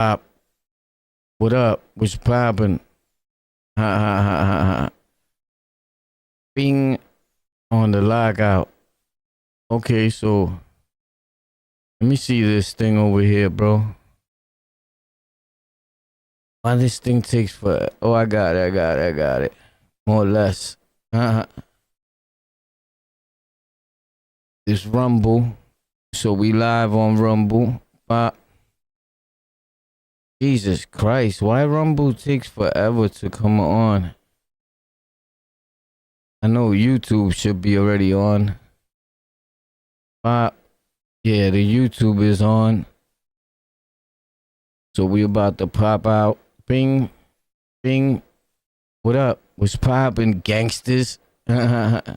Pop, what up? What's poppin'? Ha ha ha ha ha. Bing on the lockout. Okay, so let me see this thing over here, bro. Why this thing takes for? Oh, I got it. More or less. This Rumble. So we live on Rumble. Jesus Christ, why Rumble takes forever to come on? I know YouTube should be already on. Yeah, the YouTube is on. So we about to pop out. Bing, bing. What up? What's poppin', gangsters? This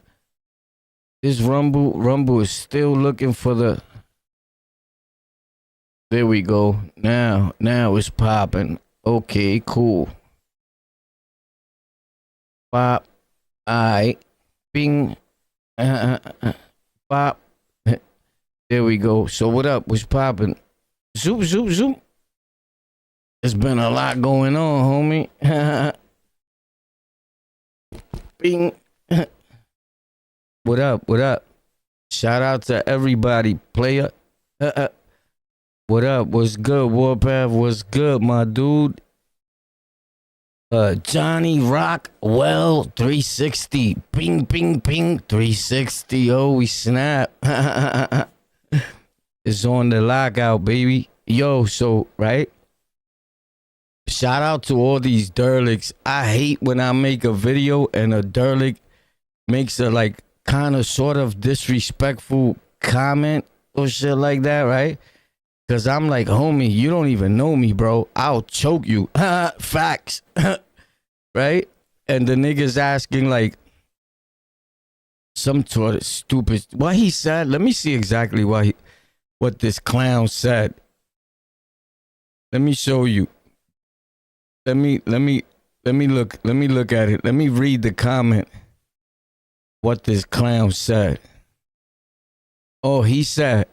Rumble is still looking for the... There we go. Now it's popping. Okay, cool. Pop. Aight. Bing. Pop. There we go. So what up? What's popping? Zoop, zoop, zoop. There's been a lot going on, homie. Bing. What up? What up? Shout out to everybody, player. What up? What's good, Warpath? What's good, my dude? Johnny Rock, well, 360. Ping, ping, ping, 360. Oh, we snap. It's on the lockout, baby. Yo, so, right? Shout out to all these derlicks. I hate when I make a video and a derlick makes a, like, kind of sort of disrespectful comment or shit like that, right? Cause I'm like, homie, you don't even know me, bro. I'll choke you. Facts. Right? And the nigga's asking like some sort of stupid what he said. Let me see exactly what this clown said. Let me show you. Let me look at it. Let me read the comment. What this clown said. Oh, he said,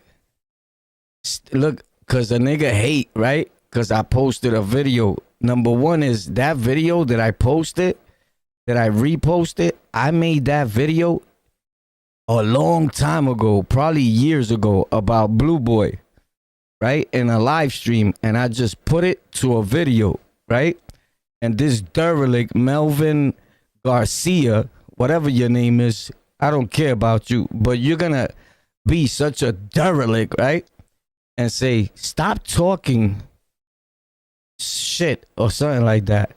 look, cause a nigga hate, right? Cause I posted a video. Number one is that video that I posted, that I reposted. I made that video a long time ago, probably years ago, about Blue Boy, right? In a live stream, and I just put it to a video, right? And this derelict, Melvin Garcia, whatever your name is, I don't care about you, but you're gonna be such a derelict, right? And say, stop talking shit or something like that.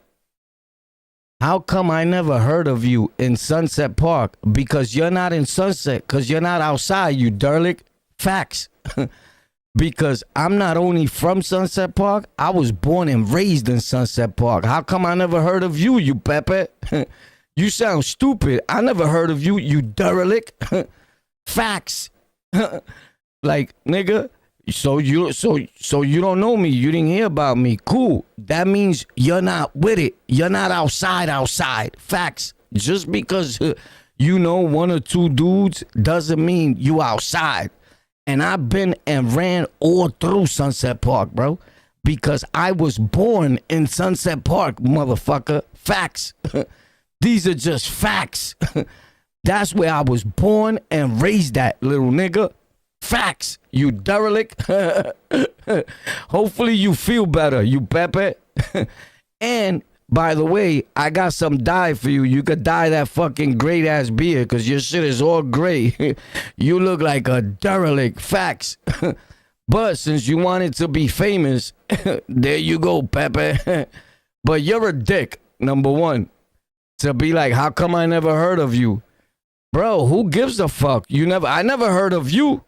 How come I never heard of you in Sunset Park? Because you're not in Sunset, because you're not outside, you derelict. Facts. Because I'm not only from Sunset Park, I was born and raised in Sunset Park. How come I never heard of you, you Pepe? You sound stupid. I never heard of you, you derelict. Facts. Like, nigga, so you don't know me. You didn't hear about me. Cool. That means you're not with it. You're not outside. Facts. Just because you know one or two dudes doesn't mean you outside. And I've been and ran all through Sunset Park, bro. Because I was born in Sunset Park, motherfucker. Facts. These are just facts. That's where I was born and raised at, little nigga. Facts, you derelict. Hopefully you feel better, you Pepe. And by the way, I got some dye for you. You could dye that fucking great ass beard because your shit is all gray. You look like a derelict. Facts. But since you wanted to be famous, there you go, Pepe. But you're a dick, number one. To be like, how come I never heard of you? Bro, who gives a fuck? I never heard of you.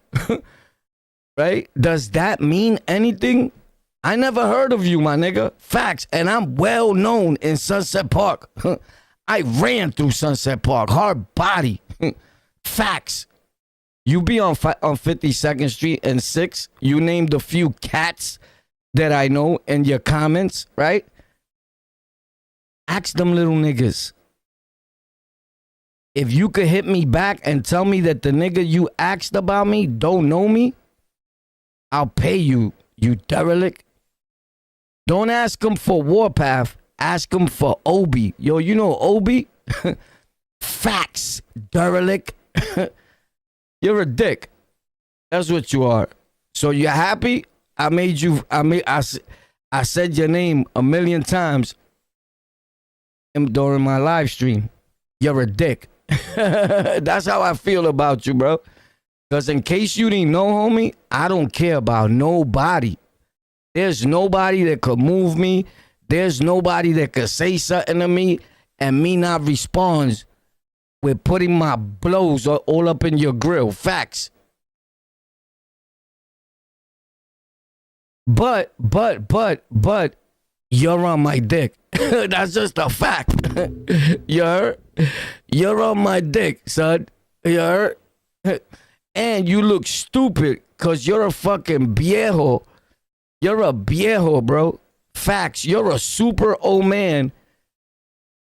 Right? Does that mean anything? I never heard of you, my nigga. Facts. And I'm well known in Sunset Park. I ran through Sunset Park. Hard body. Facts. You be on 52nd Street and 6. You named a few cats that I know in your comments, right? Ask them little niggas. If you could hit me back and tell me that the nigga you asked about me don't know me, I'll pay you, you derelict. Don't ask him for Warpath. Ask him for Obi. Yo, you know Obi? Facts, derelict. You're a dick. That's what you are. So you're happy? I said your name 1,000,000 times during my live stream. You're a dick. That's how I feel about you, bro. Because in case you didn't know, homie, I don't care about nobody. There's nobody that could move me. There's nobody that could say something to me and me not respond with putting my blows all up in your grill. Facts. But, you're on my dick. That's just a fact. You're on my dick, son. You heard? And you look stupid because you're a fucking viejo. You're a viejo, bro. Facts. You're a super old man.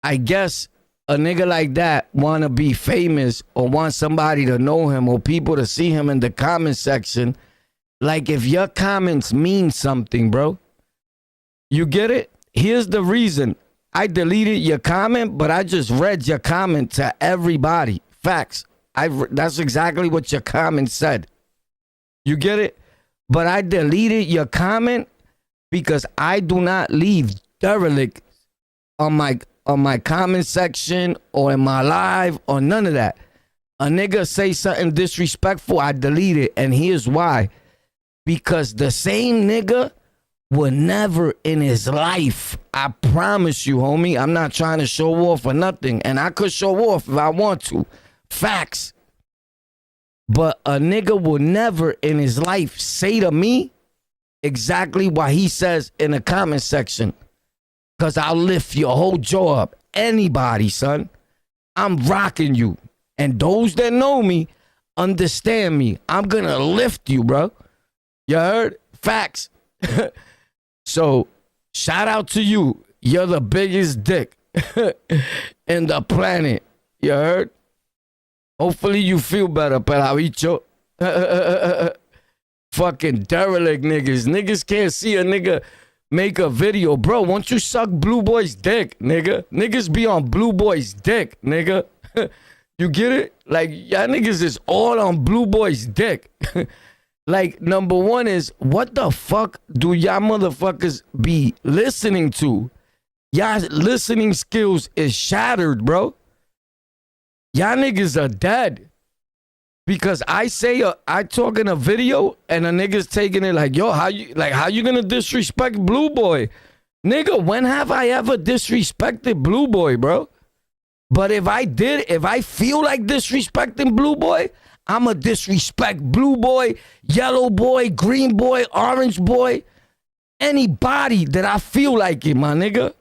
I guess a nigga like that want to be famous or want somebody to know him or people to see him in the comment section. Like if your comments mean something, bro. You get it? Here's the reason. I deleted your comment, but I just read your comment to everybody. Facts. That's exactly what your comment said. You get it? But I deleted your comment because I do not leave derelict on my comment section or in my live or none of that. A nigga say something disrespectful, I delete it. And here's why. Because the same nigga will never in his life, I promise you, homie, I'm not trying to show off or nothing. And I could show off if I want to. Facts. But a nigga will never in his life say to me exactly what he says in the comment section. Because I'll lift your whole jaw up. Anybody, son. I'm rocking you. And those that know me understand me. I'm going to lift you, bro. You heard? Facts. So, shout out to you. You're the biggest dick in the planet. You heard? Hopefully you feel better, Pelavicho. Fucking derelict niggas. Niggas can't see a nigga make a video. Bro, won't you suck Blue Boy's dick, nigga? Niggas be on Blue Boy's dick, nigga. You get it? Like, y'all niggas is all on Blue Boy's dick. Like, number one is, what the fuck do y'all motherfuckers be listening to? Y'all listening skills is shattered, bro. Y'all niggas are dead. Because I talk in a video and a nigga's taking it like, yo, how you gonna disrespect Blue Boy? Nigga, when have I ever disrespected Blue Boy, bro? But if I feel like disrespecting Blue Boy, I'ma disrespect Blue Boy, Yellow Boy, Green Boy, Orange Boy, anybody that I feel like it, my nigga.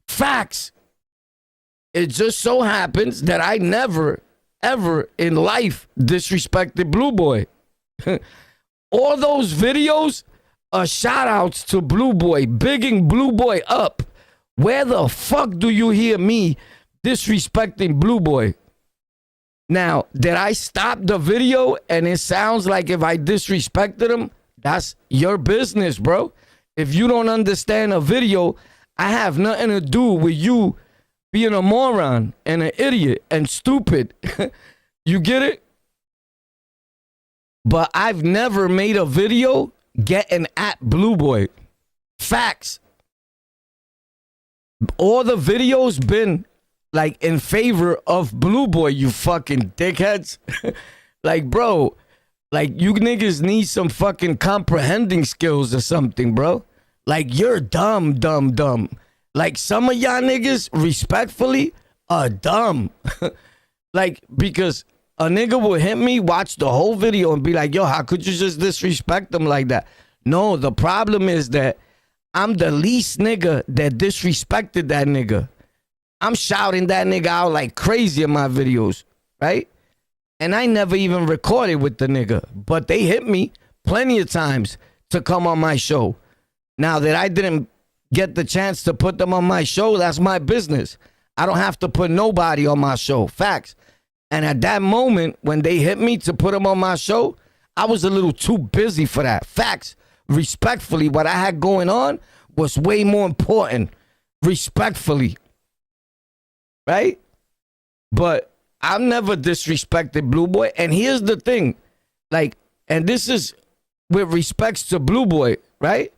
Facts. It just so happens that I never, ever in life disrespected Blue Boy. All those videos are shout outs to Blue Boy, bigging Blue Boy up. Where the fuck do you hear me disrespecting Blue Boy? Now, did I stop the video and it sounds like if I disrespected him? That's your business, bro. If you don't understand a video, I have nothing to do with you being a moron and an idiot and stupid. You get it? But I've never made a video getting at Blue Boy. Facts. All the videos been like in favor of Blue Boy, you fucking dickheads. Like, bro, like you niggas need some fucking comprehending skills or something, bro. Like you're dumb. Like some of y'all niggas, respectfully, are dumb. Like, because a nigga will hit me, watch the whole video and be like, yo, how could you just disrespect them like that? No, the problem is that I'm the least nigga that disrespected that nigga. I'm shouting that nigga out like crazy in my videos, right? And I never even recorded with the nigga. But they hit me plenty of times to come on my show. Now that I didn't get the chance to put them on my show, that's my business. I don't have to put nobody on my show. Facts. And at that moment, when they hit me to put them on my show, I was a little too busy for that. Facts. Respectfully, what I had going on was way more important, respectfully, right? But I've never disrespected Blue Boy. And here's the thing, like, and this is with respects to Blue Boy, right?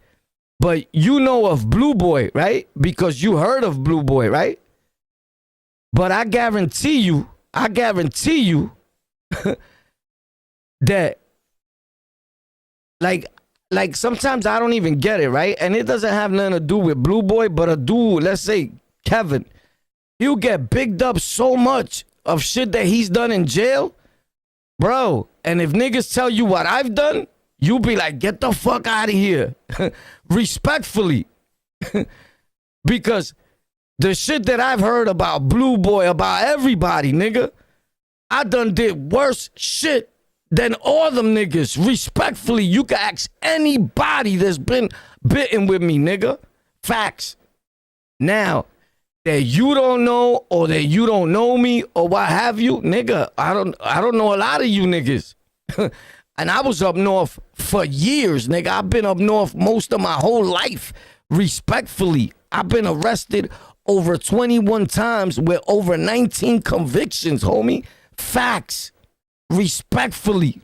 But you know of Blue Boy, right? Because you heard of Blue Boy, right? But I guarantee you that like sometimes I don't even get it, right? And it doesn't have nothing to do with Blue Boy, but a dude, let's say Kevin, he'll get bigged up so much of shit that he's done in jail, bro. And if niggas tell you what I've done, you'll be like, get the fuck out of here. Respectfully. Because the shit that I've heard about Blue Boy, about everybody, nigga, I done did worse shit than all them niggas. Respectfully, you can ask anybody that's been bitten with me, nigga. Facts. Now, that you don't know or that you don't know me or what have you, nigga, I don't know a lot of you niggas. And I was up north for years, nigga. I've been up north most of my whole life. Respectfully, I've been arrested over 21 times with over 19 convictions, homie. Facts. Respectfully.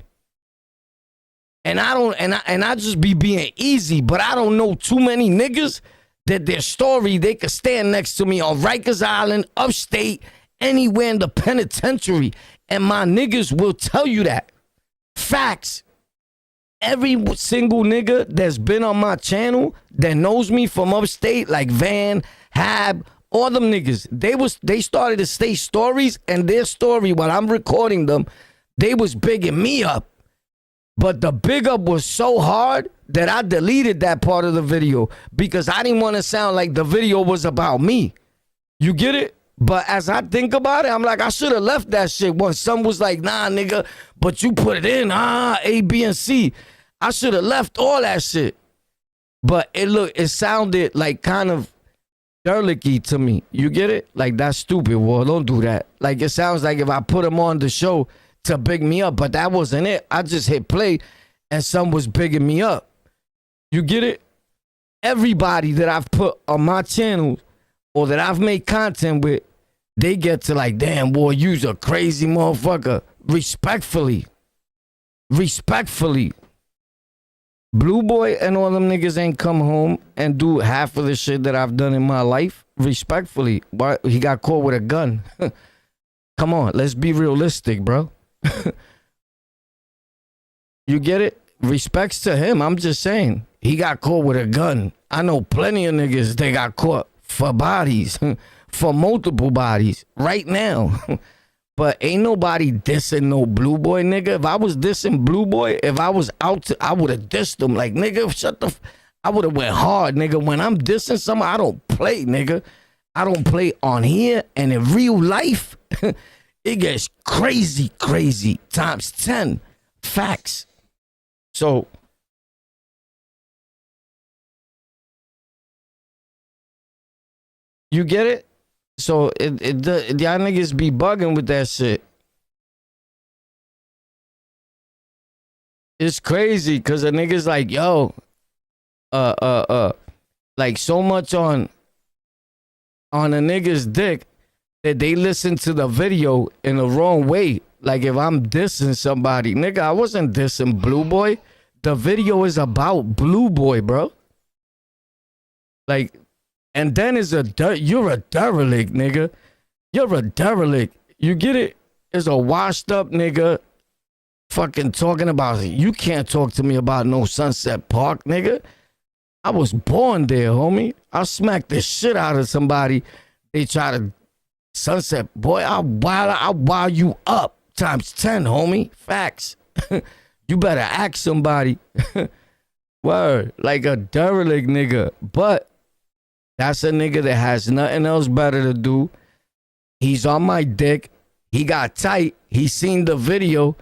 And I just be being easy, but I don't know too many niggas that their story, they could stand next to me on Rikers Island, upstate, anywhere in the penitentiary. And my niggas will tell you that. Facts. Every single nigga that's been on my channel that knows me from upstate, like Van, Hab, all them niggas, they started to say stories, and their story, while I'm recording them, they was bigging me up. But the big up was so hard that I deleted that part of the video because I didn't want to sound like the video was about me. You get it? But as I think about it, I'm like, I should have left that shit once. Some was like, nah, nigga, but you put it in, A, B, and C. I should have left all that shit. But it sounded like kind of derlicky to me. You get it? Like, that's stupid. Well, don't do that. Like, it sounds like if I put him on the show to big me up, but that wasn't it. I just hit play and some was bigging me up. You get it? Everybody that I've put on my channel or that I've made content with, they get to like, damn, boy, you's a crazy motherfucker. Respectfully. Blue Boy and all them niggas ain't come home and do half of the shit that I've done in my life. Respectfully. But he got caught with a gun. Come on, let's be realistic, bro. You get it? Respects to him. I'm just saying. He got caught with a gun. I know plenty of niggas they got caught for bodies. For multiple bodies. Right now. But ain't nobody dissing no Blue Boy, nigga. If I was dissing Blue Boy, if I was out to, I would have dissed him. Like, nigga, shut the I would have went hard, nigga. When I'm dissing someone, I don't play, nigga. I don't play on here. And in real life, it gets crazy times 10. Facts. So you get it? So y'all niggas be bugging with that shit. It's crazy because a niggas like, yo, like so much on a nigga's dick that they listen to the video in the wrong way. Like if I'm dissing somebody, nigga, I wasn't dissing Blue Boy. The video is about Blue Boy, bro. Like, and then you're a derelict, nigga. You're a derelict. You get it? It's a washed up nigga fucking talking about, you can't talk to me about no Sunset Park, nigga. I was born there, homie. I'll smack the shit out of somebody. They try to Sunset, boy, I'll wild you up times 10, homie. Facts. You better ask somebody. Word. Like a derelict nigga. But that's a nigga that has nothing else better to do. He's on my dick. He got tight. He seen the video.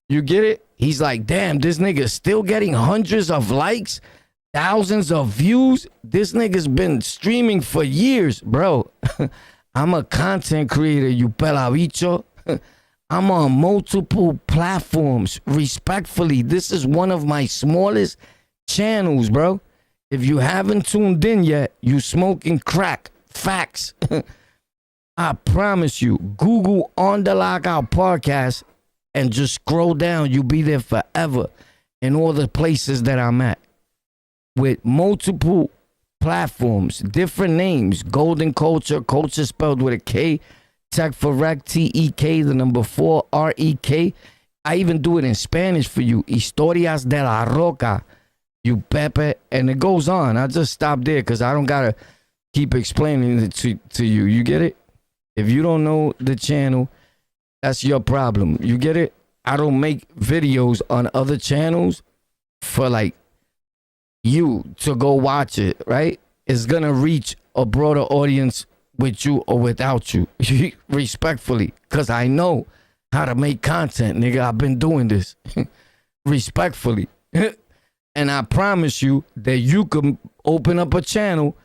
You get it? He's like, damn, this nigga's still getting hundreds of likes, thousands of views. This nigga's been streaming for years, bro. I'm a content creator, you pelabicho. I'm on multiple platforms. Respectfully, this is one of my smallest channels, bro. If you haven't tuned in yet, you smoking crack. Facts. I promise you, Google On The Lockout podcast and just scroll down. You'll be there forever in all the places that I'm at. With multiple platforms, different names. Golden Culture, culture spelled with a K. Tech for Rec, T-E-K, the number 4, R-E-K. I even do it in Spanish for you. Historias de la Roca, you Pepe. And it goes on. I just stop there because I don't got to keep explaining it to you. You get it? If you don't know the channel, that's your problem. You get it? I don't make videos on other channels for like you to go watch it, right? It's going to reach a broader audience with you or without you. Respectfully. Because I know how to make content, nigga. I've been doing this. Respectfully. And I promise you that you can open up a channel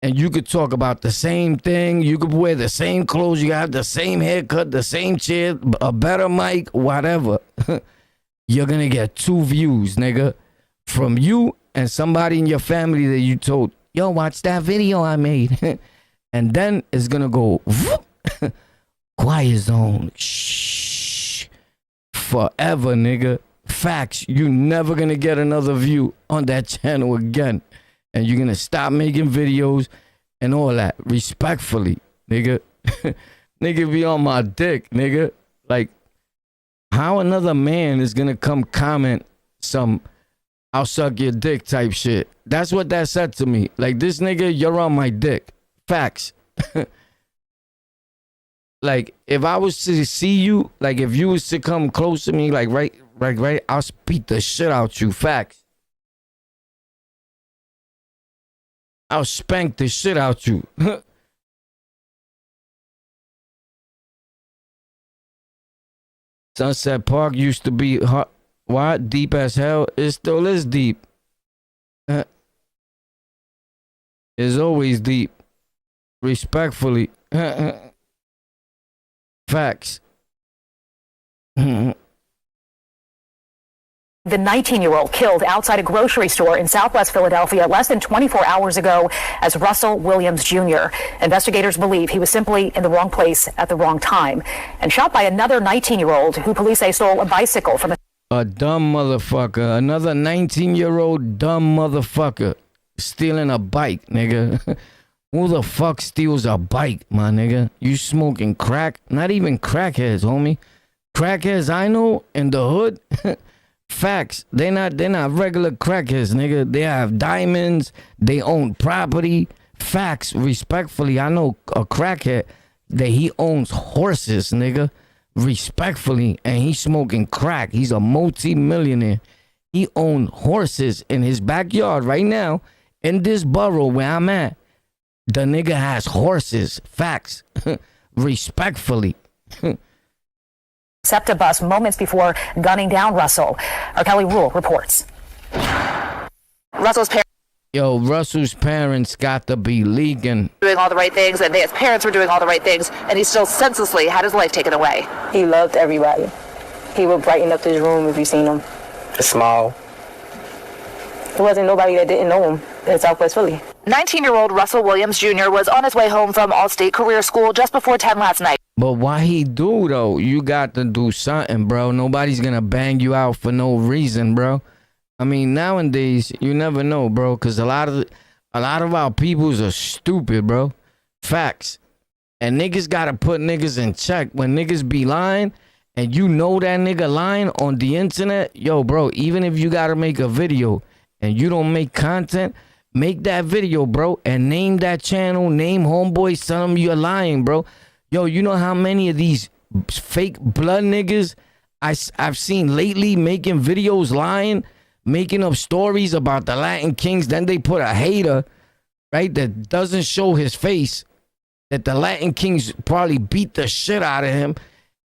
and you could talk about the same thing. You could wear the same clothes. You have the same haircut, the same chair, a better mic, whatever. You're going to get 2 views, nigga. From you and somebody in your family that you told, yo, watch that video I made. And then it's going to go, whoop, quiet zone. Shh. Forever, nigga. Facts. You never going to get another view on that channel again. And you're going to stop making videos and all that. Respectfully, nigga. Nigga be on my dick, nigga. Like, how another man is going to come comment some I'll suck your dick type shit. That's what that said to me. Like, this nigga, you're on my dick. Facts. Like, if I was to see you, like, if you was to come close to me, like, right, I'll beat the shit out you. Facts. I'll spank the shit out you. Sunset Park used to be hot. What? Deep as hell? It still is deep. It's always deep. Respectfully. Facts. The 19-year-old killed outside a grocery store in Southwest Philadelphia less than 24 hours ago as Russell Williams Jr. Investigators believe he was simply in the wrong place at the wrong time and shot by another 19-year-old who police say stole a bicycle from a dumb motherfucker. Another 19-year-old dumb motherfucker stealing a bike, nigga. Who the fuck steals a bike, my nigga? You smoking crack? Not even crackheads, homie. Crackheads I know in the hood. Facts. They're not regular crackheads, nigga. They have diamonds. They own property. Facts. Respectfully, I know a crackhead that he owns horses, nigga. Respectfully, and he's smoking crack. He's a multi-millionaire. He owns horses in his backyard right now in this borough where I'm at. The nigga has horses. Facts. Respectfully. SEPTA bus moments before gunning down Russell. Our Kelly Rule reports. Russell's parents. Yo, Russell's parents got to be leaking. Doing all the right things, and his parents were doing all the right things, and he still senselessly had his life taken away. He loved everybody. He would brighten up his room if you seen him. Smile. There wasn't nobody that didn't know him in Southwest Philly. 19-year-old Russell Williams Jr. was on his way home from Allstate Career School just before 10 last night. But why he do, though? You got to do something, bro. Nobody's going to bang you out for no reason, bro. I mean, nowadays, you never know, bro, because a lot of our peoples are stupid, bro. Facts. And niggas got to put niggas in check. When niggas be lying and you know that nigga lying on the internet, yo, bro, even if you got to make a video and you don't make content, make that video, bro, and name that channel, name homeboys, tell them you're lying, bro. Yo, you know how many of these fake blood niggas I've seen lately making videos lying, making up stories about the Latin Kings. Then they put a hater, right, that doesn't show his face, that the Latin Kings probably beat the shit out of him,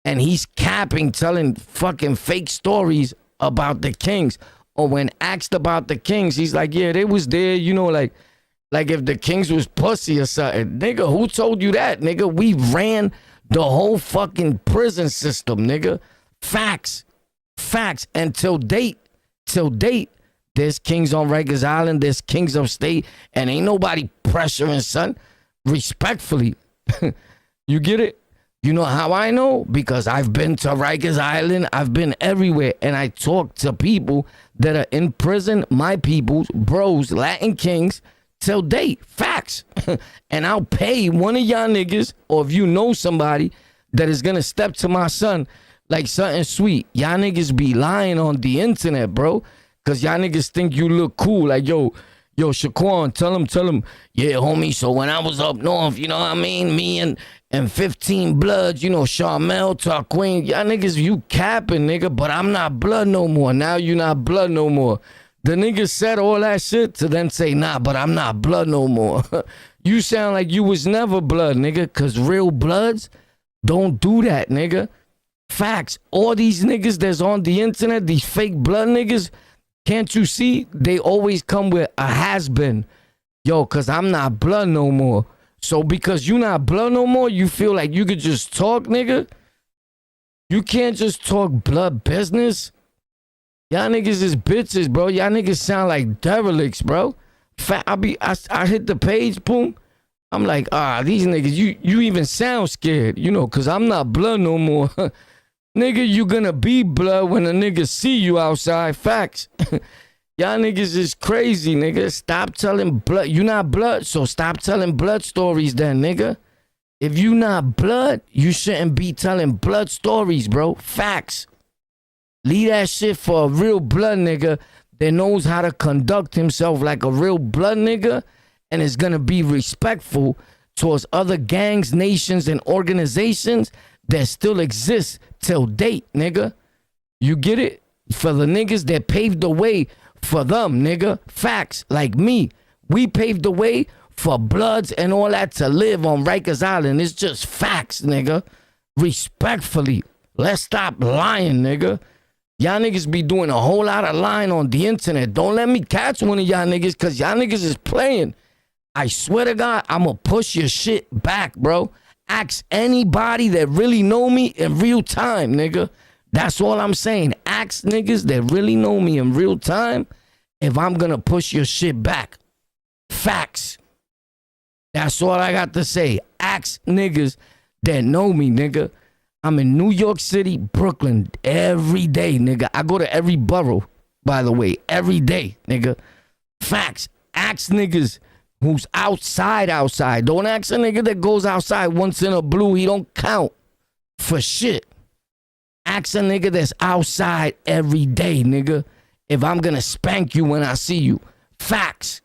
and he's capping, telling fucking fake stories about the Kings. Or when asked about the Kings, he's like, yeah, they was there, you know, like if the Kings was pussy or something. Nigga, who told you that, nigga? We ran the whole fucking prison system, nigga. Facts. And till date, there There's kings on Rikers Island. There's kings upstate. And ain't nobody pressuring, son. Respectfully. You get it? You know how I know? Because I've been to Rikers Island. I've been everywhere. And I talk to people that are in prison. My peoples, bros, Latin kings, till date. Facts. And I'll pay one of y'all niggas, or if you know somebody that is going to step to my son like something sweet. Y'all niggas be lying on the internet, bro. Because y'all niggas think you look cool. Like, yo, Shaquan, tell him, yeah, homie, so when I was up north, you know what I mean? Me and 15 Bloods, you know, Charmel, Tarquin, y'all niggas, you capping, nigga, but I'm not blood no more. Now you not blood no more. The niggas said all that shit to then say, nah, but I'm not blood no more. You sound like you was never blood, nigga, because real bloods don't do that, nigga. Facts. All these niggas that's on the internet, these fake blood niggas, can't you see? They always come with a has-been. Yo, because I'm not blood no more. So because you not blood no more, you feel like you could just talk, nigga? You can't just talk blood business. Y'all niggas is bitches, bro. Y'all niggas sound like derelicts, bro. I hit the page, boom. I'm like, these niggas, you even sound scared, you know, because I'm not blood no more. Nigga, you gonna be blood when a nigga see you outside. Facts. Y'all niggas is crazy, nigga. Stop telling blood. You not blood, so stop telling blood stories then, nigga. If you not blood, you shouldn't be telling blood stories, bro. Facts. Leave that shit for a real blood nigga that knows how to conduct himself like a real blood nigga and is gonna be respectful towards other gangs, nations, and organizations that still exist till date, nigga. You get it? For the niggas that paved the way for them, nigga. Facts. Like me. We paved the way for Bloods and all that to live on Rikers Island. It's just facts, nigga. Respectfully. Let's stop lying, nigga. Y'all niggas be doing a whole lot of lying on the internet. Don't let me catch one of y'all niggas, because y'all niggas is playing. I swear to God, I'ma push your shit back, bro. Ask anybody that really know me in real time, nigga. That's all I'm saying. Ask niggas that really know me in real time if I'm gonna push your shit back. Facts. That's all I got to say. Ask niggas that know me, nigga. I'm in New York City, Brooklyn, every day, nigga. I go to every borough, by the way, every day, nigga. Facts. Ask niggas who's outside. Don't ask a nigga that goes outside once in a blue. He don't count for shit. Ask a nigga that's outside every day, nigga, if I'm gonna spank you when I see you. Facts.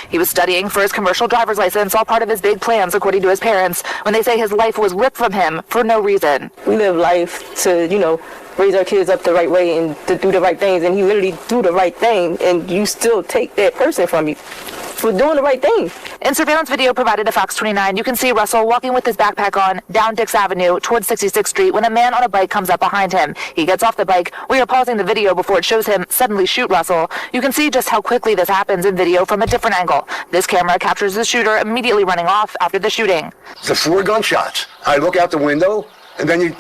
He was studying for his commercial driver's license, all part of his big plans, according to his parents, when they say his life was ripped from him for no reason. We live life to, you know, raise our kids up the right way and to do the right things, and he literally do the right thing, and you still take that person from you for doing the right thing. In surveillance video provided to Fox 29, you can see Russell walking with his backpack on down Dix Avenue towards 66th Street when a man on a bike comes up behind him. He gets off the bike. We are pausing the video before it shows him suddenly shoot Russell. You can see just how quickly this happens in video from a different angle. This camera captures the shooter immediately running off after the shooting. The 4 gunshots. I look out the window, and then you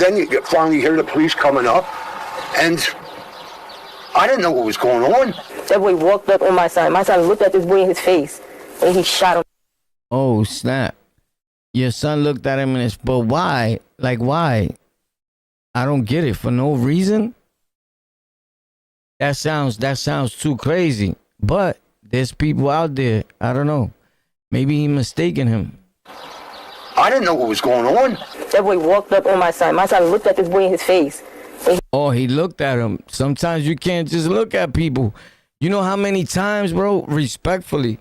finally hear the police coming up, and I didn't know what was going on. That boy walked up on my son. My son looked at this boy in his face, and he shot him. Oh, snap. Your son looked at him and it's, but why? Like, why? I don't get it. For no reason? That sounds too crazy. But there's people out there. I don't know. Maybe he mistaken him. I didn't know what was going on. That boy walked up on my son. My son looked at this boy in his face. Oh, he looked at him. Sometimes you can't just look at people. You know how many times, bro, respectfully,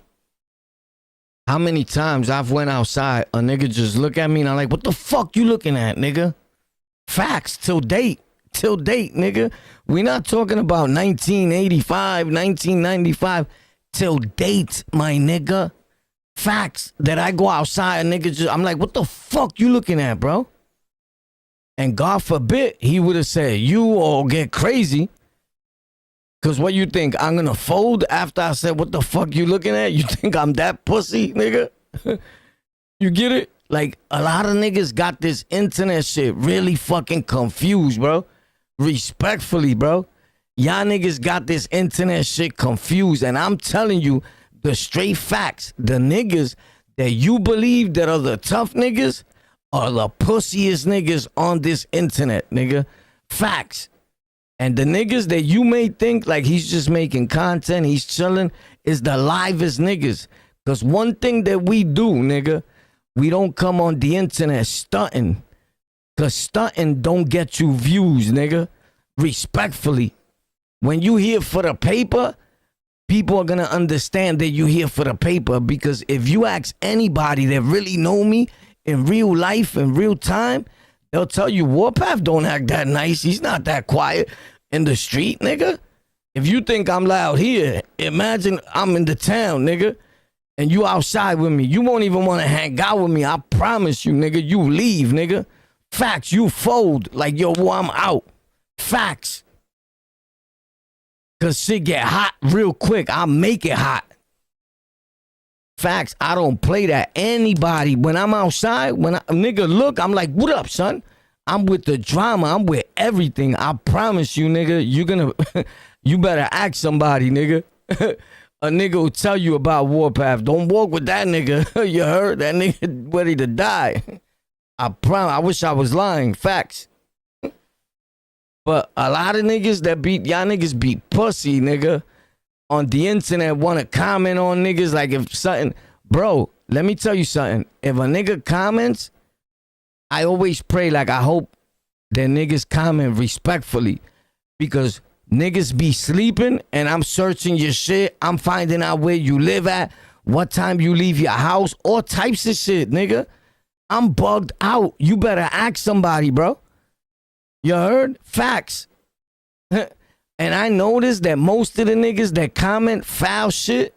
how many times I've went outside, a nigga just look at me and I'm like, what the fuck you looking at, nigga? Facts, till date, nigga. We're not talking about 1985, 1995, till date, my nigga. Facts, that I go outside, a nigga just, I'm like, what the fuck you looking at, bro? And God forbid he would have said, you all get crazy. Because what you think, I'm going to fold after I said, what the fuck you looking at? You think I'm that pussy, nigga? You get it? Like, a lot of niggas got this internet shit really fucking confused, bro. Respectfully, bro. Y'all niggas got this internet shit confused, and I'm telling you the straight facts. The niggas that you believe that are the tough niggas are the pussiest niggas on this internet, nigga. Facts. And the niggas that you may think like he's just making content, he's chilling, is the livest niggas. Because one thing that we do, nigga, we don't come on the internet stunting. Because stunting don't get you views, nigga. Respectfully. When you here for the paper, people are going to understand that you here for the paper. Because if you ask anybody that really know me in real life, in real time, they'll tell you Warpath don't act that nice. He's not that quiet in the street, nigga. If you think I'm loud here, imagine I'm in the town, nigga, and you outside with me. You won't even want to hang out with me. I promise you, nigga. You leave, nigga. Facts. You fold like, yo, I'm out. Facts. Because shit get hot real quick. I'll make it hot. Facts. I don't play that. Anybody, when I'm outside, when a nigga look, I'm like, what up, son? I'm with the drama. I'm with everything. I promise you, nigga, you're gonna, you better ask somebody, nigga. A nigga will tell you about Warpath. Don't walk with that nigga. You heard? That nigga ready to die. I promise. I wish I was lying. Facts. But a lot of niggas that y'all niggas be pussy, nigga. On the internet want to comment on niggas like if something. Bro, let me tell you something. If a nigga comments, I always pray like I hope that niggas comment respectfully. Because niggas be sleeping and I'm searching your shit. I'm finding out where you live at, what time you leave your house, all types of shit, nigga. I'm bugged out. You better ask somebody, bro. You heard? Facts. And I noticed that most of the niggas that comment foul shit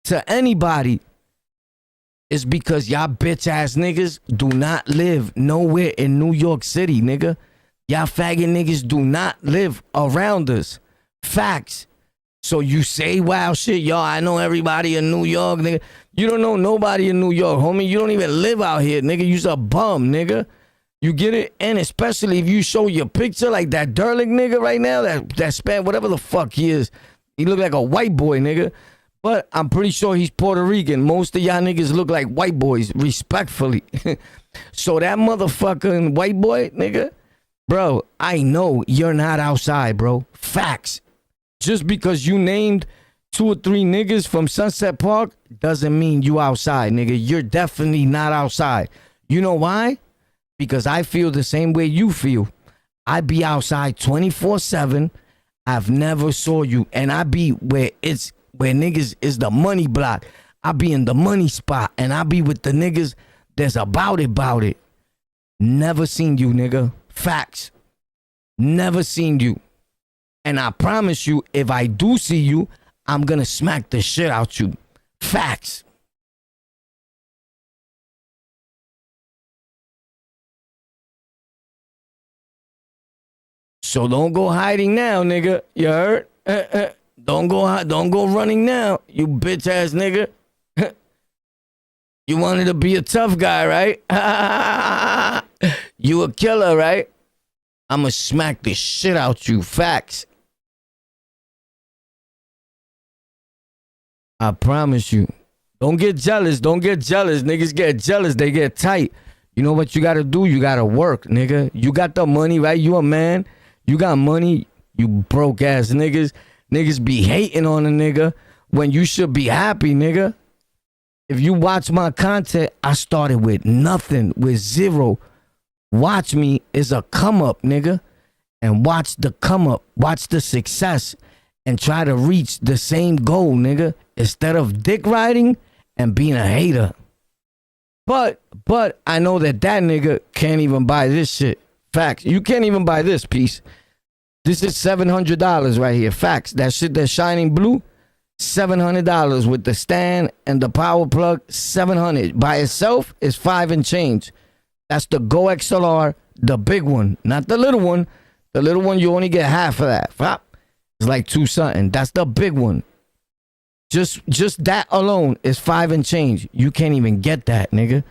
to anybody is because y'all bitch ass niggas do not live nowhere in New York City, nigga. Y'all faggot niggas do not live around us. Facts. So you say wild shit, yo, I know everybody in New York, nigga. You don't know nobody in New York, homie. You don't even live out here, nigga. You's a bum, nigga. You get it? And especially if you show your picture like that Derlick nigga right now, that span, whatever the fuck he is. He look like a white boy, nigga. But I'm pretty sure he's Puerto Rican. Most of y'all niggas look like white boys, respectfully. So that motherfucking white boy, nigga, bro, I know you're not outside, bro. Facts. Just because you named 2 or 3 niggas from Sunset Park doesn't mean you outside, nigga. You're definitely not outside. You know why? Because I feel the same way you feel. I be outside 24/7. I've never saw you. And I be where niggas is the money block. I be in the money spot. And I be with the niggas that's about it. Never seen you, nigga. Facts. Never seen you. And I promise you, if I do see you, I'm gonna smack the shit out you. Facts. So don't go hiding now, nigga. You heard? Don't go running now, you bitch ass nigga. You wanted to be a tough guy, right? You a killer, right? I'ma smack the shit out you. Facts. I promise you. Don't get jealous. Niggas get jealous. They get tight. You know what you gotta do? You gotta work, nigga. You got the money, right? You a man. You got money. You broke ass niggas. Niggas be hating on a nigga when you should be happy, nigga. If you watch my content, I started with nothing, with 0. Watch me is a come up, nigga. And watch the come up. Watch the success. And try to reach the same goal, nigga. Instead of dick riding and being a hater. But I know that nigga can't even buy this shit. Facts. You can't even buy this piece. This is $700 right here. Facts. That shit that's shining blue, $700 with the stand and the power plug, $700. By itself is $5 and change. That's the Go XLR, the big one, not the little one. The little one you only get half of that. It's like 2 something. That's the big one. Just that alone is $5 and change. You can't even get that, nigga.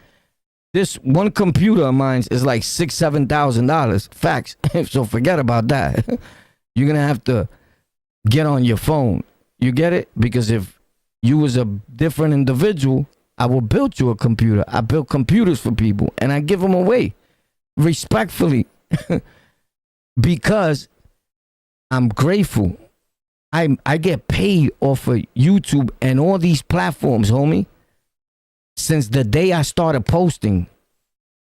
This one computer of mine is like $6,000-$7,000. Facts. So forget about that. You're gonna have to get on your phone. You get it? Because if you was a different individual, I will build you a computer. I build computers for people and I give them away respectfully because I'm grateful. I get paid off of YouTube and all these platforms, homie, since the day I started posting.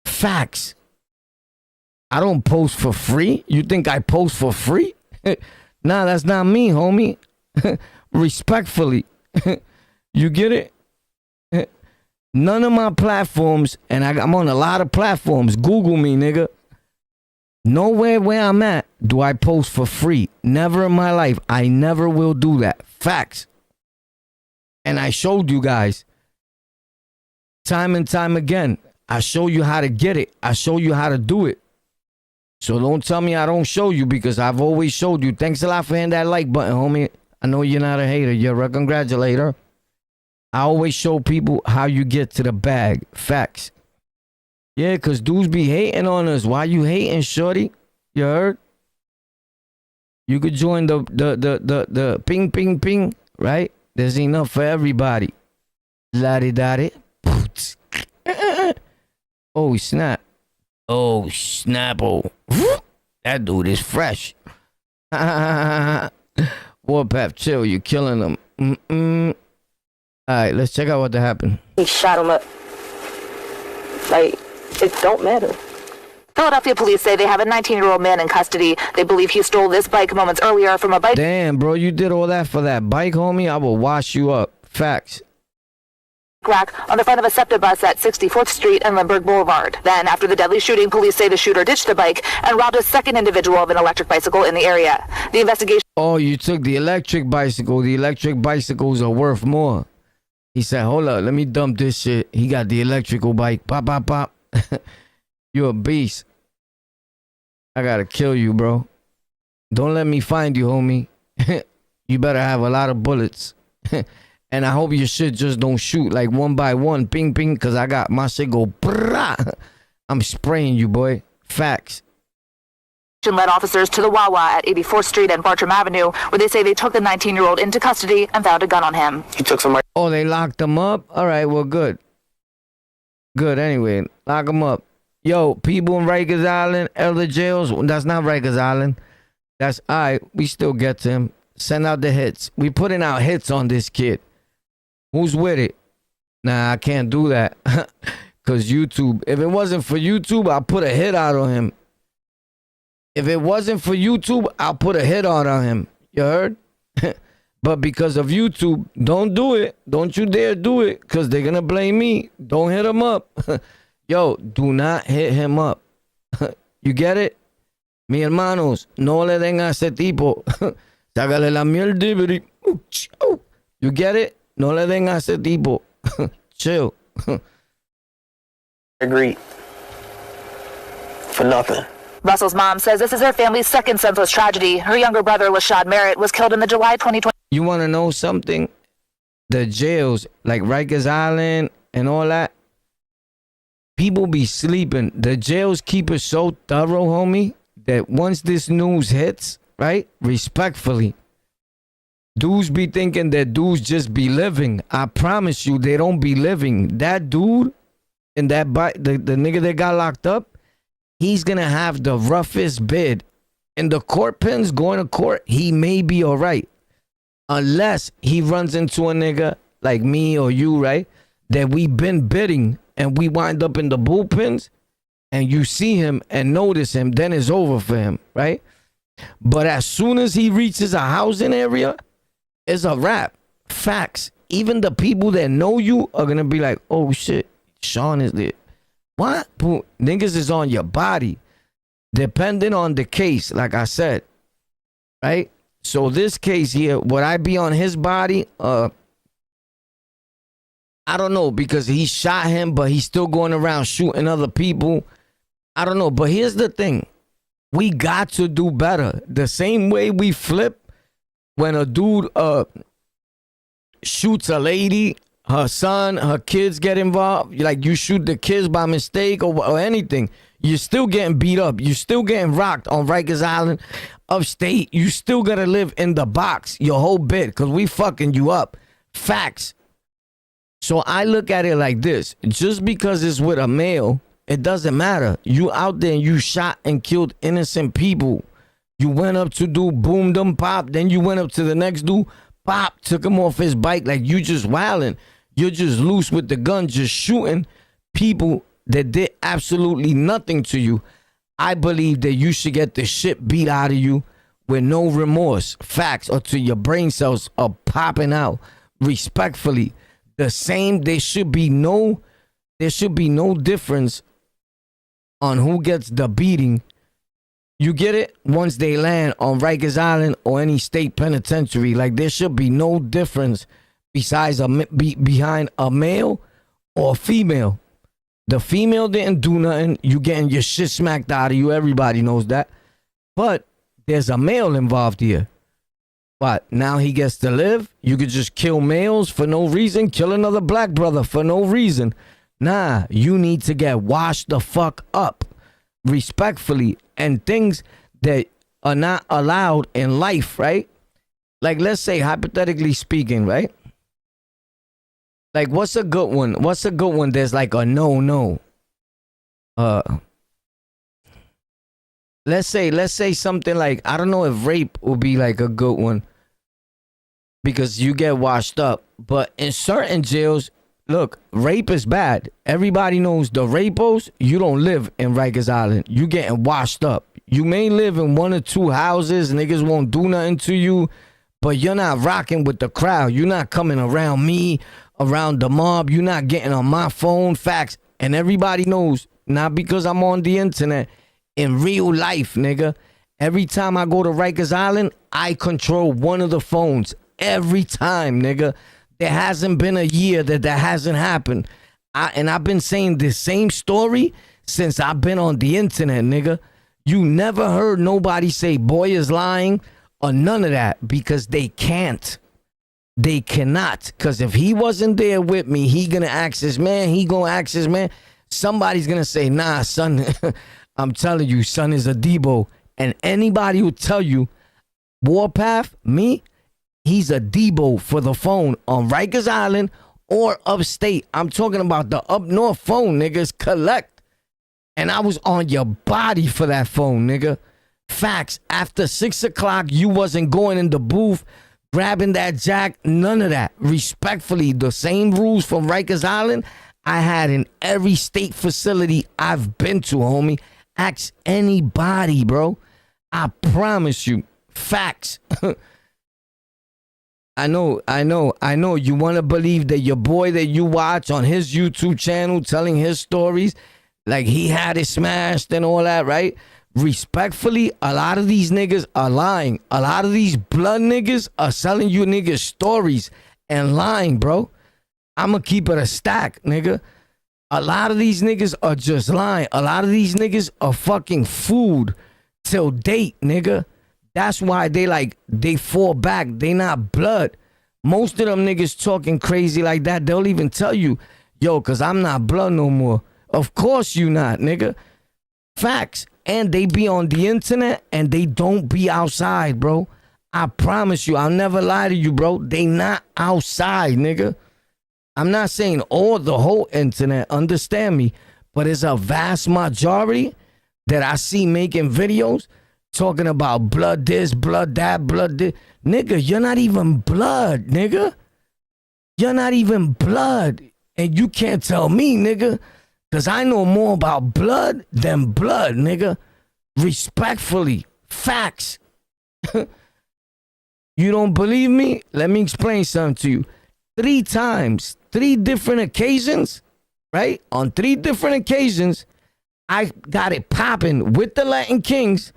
Facts. I don't post for free. You think I post for free? Nah, that's not me, homie. Respectfully. You get it? None of my platforms, and I'm on a lot of platforms. Google me, nigga. Nowhere where I'm at do I post for free. Never in my life. I never will do that. Facts. And I showed you guys time and time again. I show you how to get it. I show you how to do it. So don't tell me I don't show you because I've always showed you. Thanks a lot for hitting that like button, homie. I know you're not a hater. You're a congratulator. I always show people how you get to the bag. Facts. Yeah, because dudes be hating on us. Why you hating, shorty? You heard? You could join the ping, ping, ping, right? There's enough for everybody. La-di-da-di. Oh, snap. Oh, snap. Oh. That dude is fresh. Warpath, chill. You're killing them. All right, let's check out what happened. He shot him up. Like, it don't matter. Philadelphia police say they have a 19-year-old man in custody. They believe he stole this bike moments earlier from a bike. Damn, bro, you did all that for that bike, homie? I will wash you up. Facts. Rack on the front of a SEPTA bus at 64th Street and Lindbergh Boulevard. Then, after the deadly shooting, police say the shooter ditched the bike and robbed a second individual of an electric bicycle in the area. The investigation... Oh, you took the electric bicycle. The electric bicycles are worth more. He said, hold up, let me dump this shit. He got the electrical bike. Pop, pop, pop. You a beast. I gotta kill you, bro. Don't let me find you, homie. You better have a lot of bullets. And I hope your shit just don't shoot like one by one. Ping, ping, because I got my shit go brah. I'm spraying you, boy. Facts. Led officers to the Wawa at 84th Street and Bartram Avenue, where they say they took the 19-year-old into custody and found a gun on him. He took some. Oh, they locked him up? All right, well, good. Good, anyway. Lock him up. Yo, people in Rikers Island, Elder Jails, that's not Rikers Island. That's, all right, we still get to him. Send out the hits. We putting out hits on this kid. Who's with it? Nah, I can't do that. Because YouTube, if it wasn't for YouTube, I'll put a hit out on him. If it wasn't for YouTube, I'll put a hit out on him. You heard? But because of YouTube, don't do it. Don't you dare do it. Because they're going to blame me. Don't hit him up. Yo, do not hit him up. You get it? Mi hermanos, no le den a ese tipo. Sácale la mierda. You get it? No le den a ese tipo. Chill. Agreed. For nothing. Russell's mom says this is her family's second senseless tragedy. Her younger brother, Lashad Merritt, was killed in the July 2020. You want to know something? The jails, like Rikers Island and all that, people be sleeping. The jails keep it so thorough, homie, that once this news hits, right, respectfully, dudes be thinking that dudes just be living. I promise you, they don't be living. That dude and that the nigga that got locked up, he's gonna have the roughest bid. In the court pens, going to court, he may be all right. Unless he runs into a nigga like me or you, right? That we been bidding and we wind up in the bullpens and you see him and notice him, then it's over for him, right? But as soon as he reaches a housing area, it's a wrap. Facts. Even the people that know you are gonna be like, oh shit, Sean is there. What? Niggas is on your body. Depending on the case, like I said. Right? So this case here, would I be on his body? I don't know, because he shot him, but he's still going around shooting other people. I don't know. But here's the thing. We got to do better. The same way we flip when a dude shoots a lady, her son, her kids get involved. Like you shoot the kids by mistake or anything. You're still getting beat up. You're still getting rocked on Rikers Island, upstate. You still gotta live in the box your whole bit because we fucking you up. Facts. So I look at it like this. Just because it's with a male, it doesn't matter. You out there and you shot and killed innocent people. You went up to do boom, dum, pop. Then you went up to the next dude, pop, took him off his bike. Like you just wilding. You're just loose with the gun, just shooting people that did absolutely nothing to you. I believe that you should get the shit beat out of you with no remorse. Facts. Or till your brain cells are popping out. Respectfully. The same, there should be no difference on who gets the beating. You get it? Once they land on Rikers Island or any state penitentiary, like there should be no difference besides behind a male or a female. The female didn't do nothing. You getting your shit smacked out of you. Everybody knows that. But there's a male involved here. But now he gets to live. You could just kill males for no reason. Kill another black brother for no reason. Nah, you need to get washed the fuck up. Respectfully. And things that are not allowed in life, right? Like, let's say, hypothetically speaking, right? Like, what's a good one? What's a good one that's like a no. Let's say something like, I don't know if rape would be like a good one because you get washed up. But in certain jails, look, rape is bad. Everybody knows the rapos, you don't live in Rikers Island. You getting washed up. You may live in one or two houses. Niggas won't do nothing to you. But you're not rocking with the crowd. You're not coming around me, around the mob. You're not getting on my phone. Facts. And everybody knows, not because I'm on the internet, in real life, nigga. Every time I go to Rikers Island, I control one of the phones. Every time, nigga. There hasn't been a year that hasn't happened. I've been saying this same story since I've been on the internet, nigga. You never heard nobody say boy is lying or none of that because they can't. They cannot. Because if he wasn't there with me, he gonna ask his man. He gonna ask his man. Somebody's gonna say, nah, son, I'm telling you, son is a Debo. And anybody who tell you, Warpath, me, he's a Debo for the phone on Rikers Island or upstate. I'm talking about the up north phone, niggas. Collect. And I was on your body for that phone, nigga. Facts. After 6 o'clock, you wasn't going in the booth, grabbing that jack. None of that. Respectfully, the same rules from Rikers Island I had in every state facility I've been to, homie. Ask anybody, bro. I promise you. Facts. I know. You want to believe that your boy that you watch on his YouTube channel telling his stories, like he had it smashed and all that, right? Respectfully, a lot of these niggas are lying. A lot of these blood niggas are selling you niggas stories and lying, bro. I'ma keep it a stack, nigga. A lot of these niggas are just lying. A lot of these niggas are fucking food till date, nigga. That's why they fall back. They not blood. Most of them niggas talking crazy like that, they'll even tell you, yo, cause I'm not blood no more. Of course you not, nigga. Facts. And they be on the internet and they don't be outside, bro. I promise you, I'll never lie to you, bro. They not outside, nigga. I'm not saying the whole internet, understand me, but it's a vast majority that I see making videos talking about blood this, blood that, blood this. Nigga, you're not even blood, nigga. You're not even blood. And you can't tell me, nigga, because I know more about blood than blood, nigga. Respectfully. Facts. You don't believe me? Let me explain something to you. 3 times, 3 different occasions, right? On 3 different occasions, I got it popping with the Latin Kings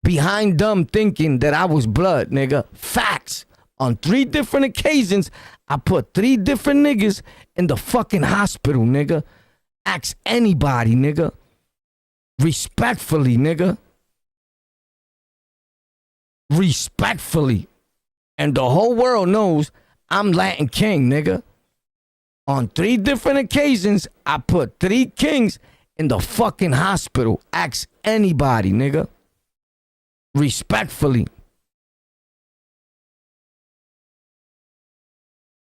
behind them thinking that I was blood, nigga. Facts. On 3 different occasions, I put 3 different niggas in the fucking hospital, nigga. Ask anybody, nigga. Respectfully, nigga. Respectfully. And the whole world knows I'm Latin King, nigga. On 3 different occasions, I put 3 kings in the fucking hospital. Ask anybody, nigga. Respectfully.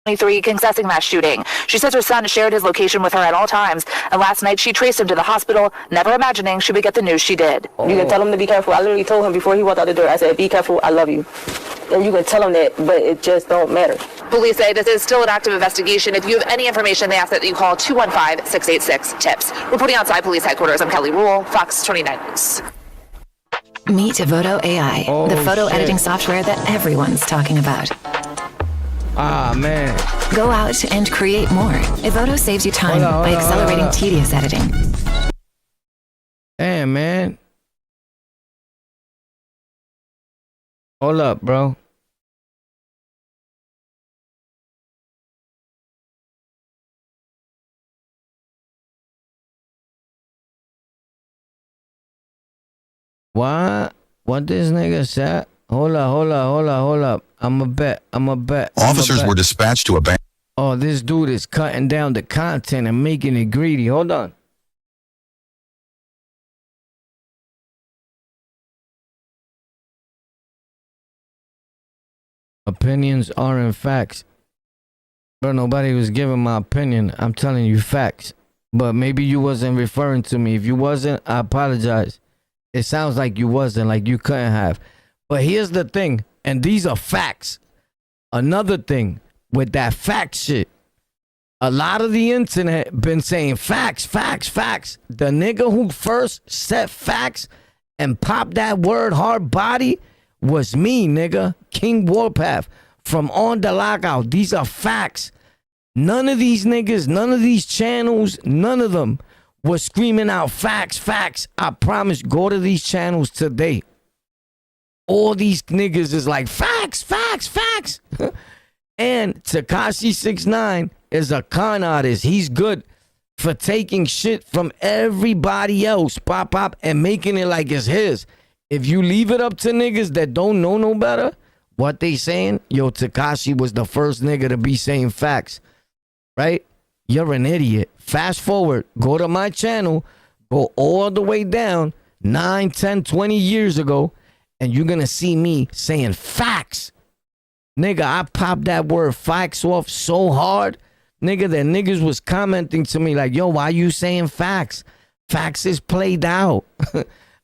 23 confessing that shooting. She says her son shared his location with her at all times, and last night she traced him to the hospital, never imagining she would get the news she did. You can tell him to be careful. I literally told him before he walked out the door, I said, be careful, I love you. And you can tell him that, but it just don't matter. Police say this is still an active investigation. If you have any information, they ask that you call 215-686-TIPS. Reporting outside police headquarters, I'm Kelly Rule, Fox 29 News. Meet Evoto AI, the photo editing software that everyone's talking about. Ah, man. Go out and create more. Evoto saves you time by accelerating tedious editing. Damn, man. Hold up, bro. What this nigga said? Hold up. I'm a bet. Officers were dispatched to a bank. Oh, this dude is cutting down the content and making it greedy. Hold on. Opinions aren't facts. Bro, nobody was giving my opinion. I'm telling you facts. But maybe you wasn't referring to me. If you wasn't, I apologize. It sounds like you wasn't, like you couldn't have. But here's the thing, and these are facts. Another thing with that fact shit, a lot of the internet been saying facts. The nigga who first said facts and popped that word hard body was me, nigga. King Warpath from On the Lockout. These are facts. None of these niggas, none of these channels, none of them was screaming out facts. I promise, go to these channels today. All these niggas is like facts. And Tekashi 6ix9ine is a con artist. He's good for taking shit from everybody else, pop, and making it like it's his. If you leave it up to niggas that don't know no better, what they saying? Yo, Tekashi was the first nigga to be saying facts, right? You're an idiot. Fast forward, go to my channel, go all the way down 9, 10, 20 years ago, and you're gonna see me saying facts. Nigga, I popped that word facts off so hard, nigga, that niggas was commenting to me like, yo, why you saying facts? Facts is played out.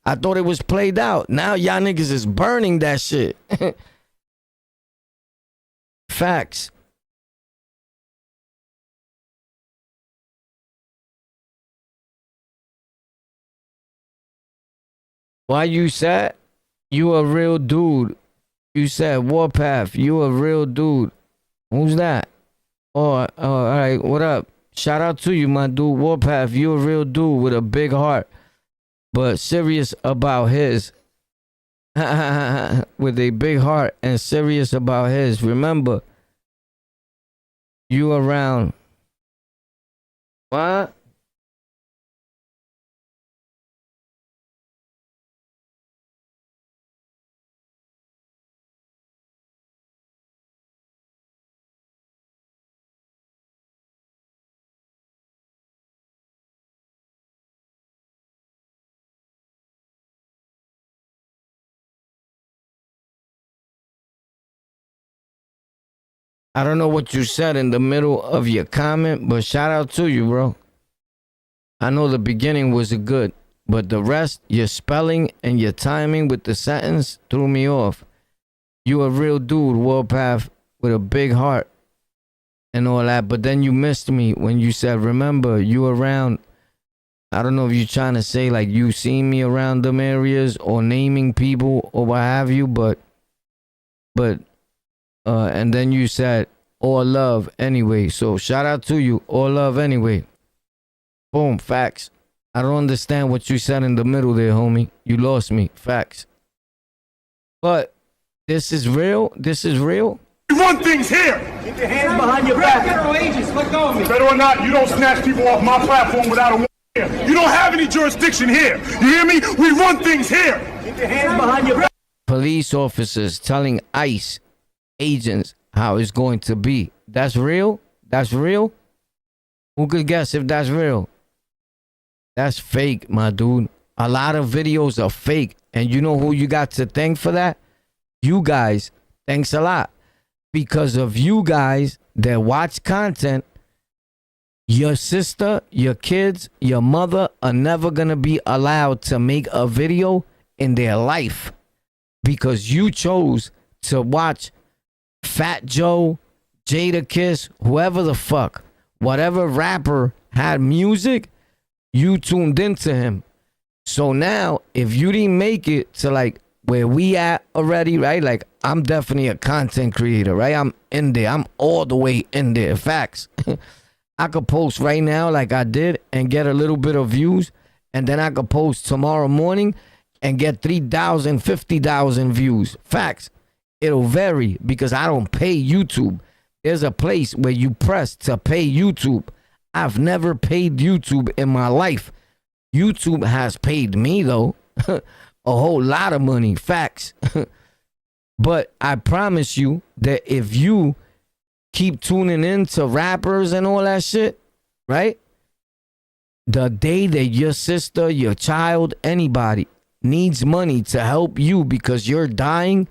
I thought it was played out. Now y'all niggas is burning that shit. Facts. Why you said you a real dude? You said Warpath, you a real dude. Who's that? Oh, all right. What up? Shout out to you, my dude. Warpath, you a real dude with a big heart, but serious about his. With a big heart and serious about his. Remember, you around. What? I don't know what you said in the middle of your comment, but shout out to you, bro. I know the beginning was good, but the rest, your spelling and your timing with the sentence threw me off. You a real dude, Warpath, with a big heart and all that, but then you missed me when you said, remember, you around. I don't know if you're trying to say like you seen me around them areas or naming people or what have you, but and then you said all love anyway. So shout out to you, all love anyway. Boom, facts. I don't understand what you said in the middle there, homie. You lost me, facts. But this is real. You run things here. Keep your hands behind your back. Federal agents, let go of me. Better or not, you don't snatch people off my platform without a warrant here. You don't have any jurisdiction here. You hear me? We run things here. Keep your hands behind your back. Police officers telling ICE agents how it's going to be. That's real? Who could guess if that's real? That's fake, my dude. A lot of videos are fake. And you know who you got to thank for that? You guys. Thanks a lot. Because of you guys that watch content, your sister, your kids, your mother are never going to be allowed to make a video in their life. Because you chose to watch Fat Joe, Jada Kiss, whoever the fuck, whatever rapper had music, you tuned into him. So now, if you didn't make it to like where we at already, right? Like, I'm definitely a content creator, right? I'm in there. I'm all the way in there. Facts. I could post right now like I did and get a little bit of views. And then I could post tomorrow morning and get 3,000, 50,000 views. Facts. It'll vary because I don't pay YouTube. There's a place where you press to pay YouTube. I've never paid YouTube in my life. YouTube has paid me, though, a whole lot of money. Facts. But I promise you that if you keep tuning in to rappers and all that shit, right? The day that your sister, your child, anybody needs money to help you because you're dying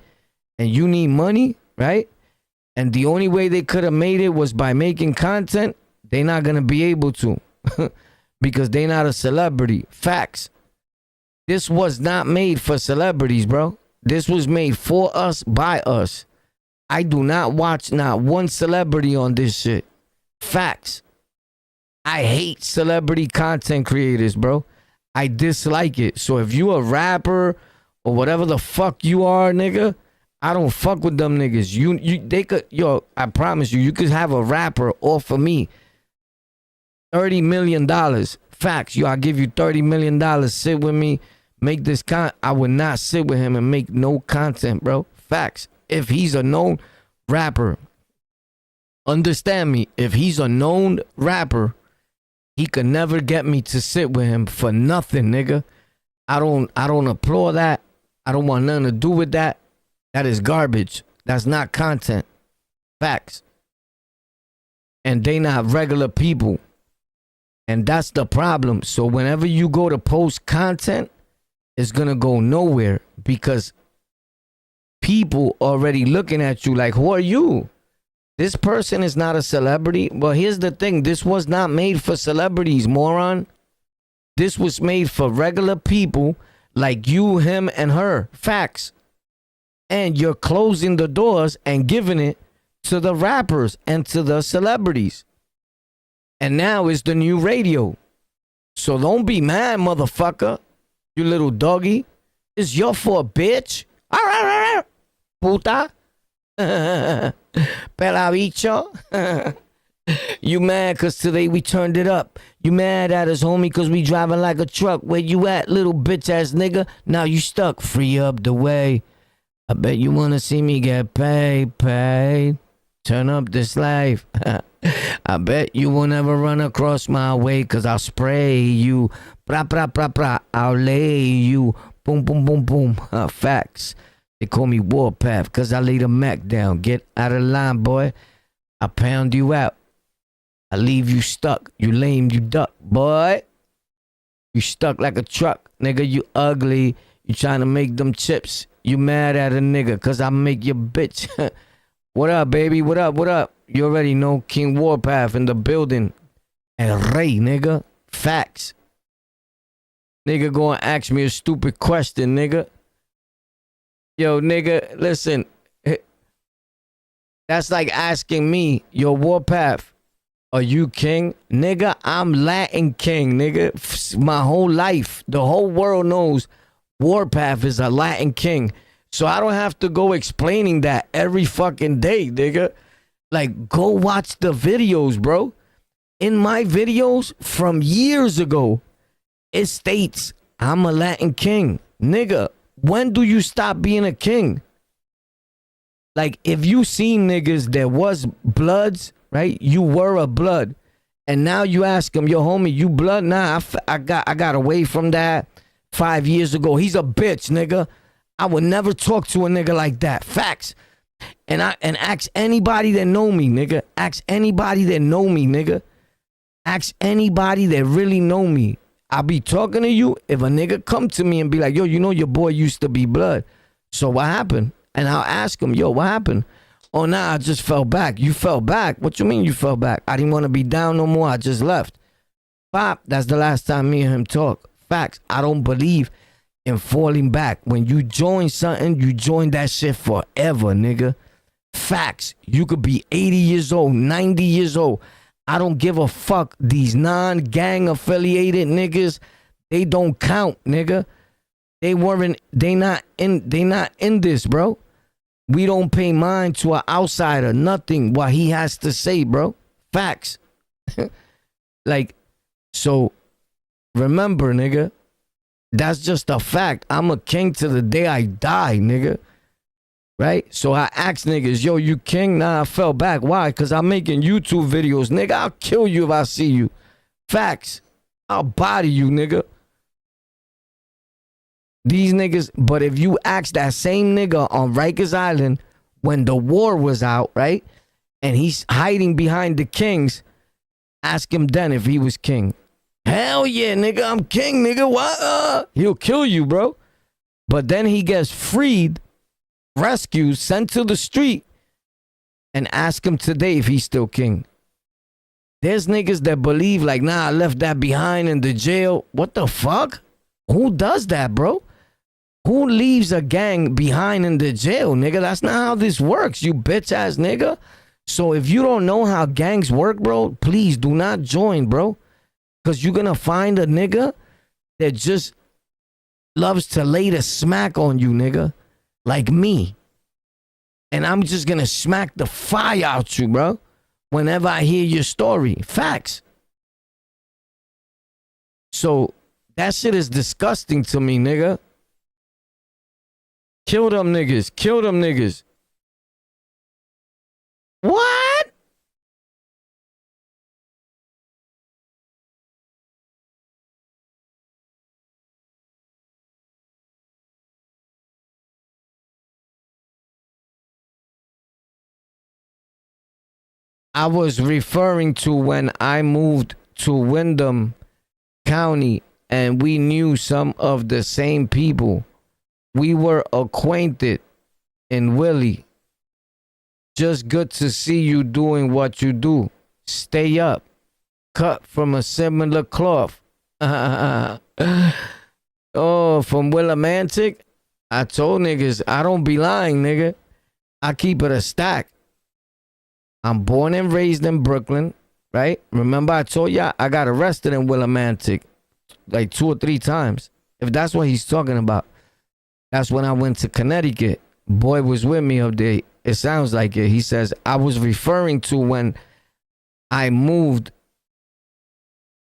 and you need money, right? And the only way they could have made it was by making content. They're not going to be able to because they're not a celebrity. Facts. This was not made for celebrities, bro. This was made for us, by us. I do not watch not one celebrity on this shit. Facts. I hate celebrity content creators, bro. I dislike it. So if you a rapper or whatever the fuck you are, nigga, I don't fuck with them niggas. They could, I promise you could have a rapper offer me $30 million. Facts. I'll give you $30 million. Sit with me. Make this I would not sit with him and make no content, bro. Facts. If he's a known rapper, understand me. If he's a known rapper, he could never get me to sit with him for nothing, nigga. I don't applaud that. I don't want nothing to do with that. That is garbage. That's not content. Facts. And they not regular people. And that's the problem. So whenever you go to post content, it's gonna go nowhere because people already looking at you like, who are you? This person is not a celebrity. Well, here's the thing. This was not made for celebrities, moron. This was made for regular people like you, him, and her. Facts. And you're closing the doors and giving it to the rappers and to the celebrities. And now it's the new radio. So don't be mad, motherfucker. You little doggy. It's your fault, bitch. Puta. Pelabicho. You mad because today we turned it up. You mad at us, homie, because we driving like a truck. Where you at, little bitch ass nigga? Now you stuck. Free up the way. I bet you want to see me get paid. Turn up this life. I bet you will never run across my way because I'll spray you. Pra, pra, pra, pra. I'll lay you. Boom, boom, boom, boom. Facts. They call me Warpath because I lay the Mac down. Get out of line, boy. I pound you out. I leave you stuck. You lame, you duck, boy. You stuck like a truck. Nigga, you ugly. You trying to make them chips. You mad at a nigga because I make your bitch. What up, baby? What up? What up? You already know King Warpath in the building. And Ray, nigga. Facts. Nigga gonna ask me a stupid question, nigga. Yo, nigga, listen. That's like asking me, yo, Warpath, are you king? Nigga, I'm Latin king, nigga. My whole life, the whole world knows Warpath is a Latin king. So I don't have to go explaining that every fucking day, nigga. Like, go watch the videos, bro. In my videos from years ago, it states I'm a Latin king. Nigga, when do you stop being a king? Like, if you seen niggas that was bloods, right? You were a blood. And now you ask them, yo, homie, you blood? Nah, I got away from that 5 years ago. He's a bitch, nigga. I would never talk to a nigga like that. Facts. And ask anybody that know me, nigga. Ask anybody that know me, nigga. Ask anybody that really know me. I be talking to you. If a nigga come to me and be like, yo, you know your boy used to be blood. So what happened? And I'll ask him, yo, what happened? Oh, nah, I just fell back. You fell back? What you mean you fell back? I didn't want to be down no more. I just left. Pop, that's the last time me and him talk. Facts. I don't believe in falling back. When you join something, you join that shit forever, nigga. Facts. You could be 80 years old, 90 years old. I don't give a fuck. These non-gang affiliated niggas, they don't count, nigga. They not in this, bro. We don't pay mind to an outsider, nothing what he has to say, bro. Facts. Like, so remember, nigga, that's just a fact. I'm a king to the day I die, nigga. Right? So I asked niggas, yo, you king? Nah, I fell back. Why? Because I'm making YouTube videos. Nigga, I'll kill you if I see you. Facts. I'll body you, nigga. These niggas, but if you ask that same nigga on Rikers Island when the war was out, right? And he's hiding behind the kings, ask him then if he was king. Hell yeah, nigga, I'm king, nigga. What? He'll kill you, bro. But then he gets freed, rescued, sent to the street, and ask him today if he's still king. There's niggas that believe like, nah, I left that behind in the jail. What the fuck? Who does that, bro? Who leaves a gang behind in the jail, nigga? That's not how this works, you bitch ass nigga. So if you don't know how gangs work, bro, please do not join, bro. Because you're going to find a nigga that just loves to lay the smack on you, nigga. Like me. And I'm just going to smack the fire out you, bro. Whenever I hear your story. Facts. So that shit is disgusting to me, nigga. Kill them niggas. Kill them niggas. What? I was referring to when I moved to Windham County and we knew some of the same people. We were acquainted in Willie. Just good to see you doing what you do. Stay up. Cut from a similar cloth. Oh, from Willimantic? I told niggas, I don't be lying, nigga. I keep it a stack. I'm born and raised in Brooklyn, right? Remember I told y'all I got arrested in Willimantic like 2 or 3 times. If that's what he's talking about. That's when I went to Connecticut. Boy was with me up there. It sounds like it. He says, I was referring to when I moved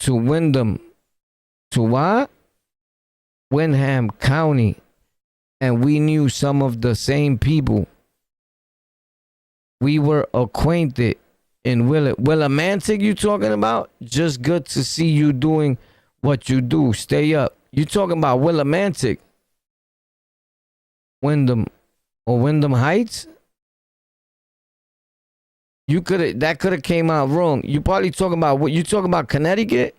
to Windham. To what? Windham County. And we knew some of the same people. We were acquainted in Willimantic you talking about? Just good to see you doing what you do. Stay up. You talking about Willimantic? Windham or Windham Heights? That could have came out wrong. You probably talking about what you talking about Connecticut?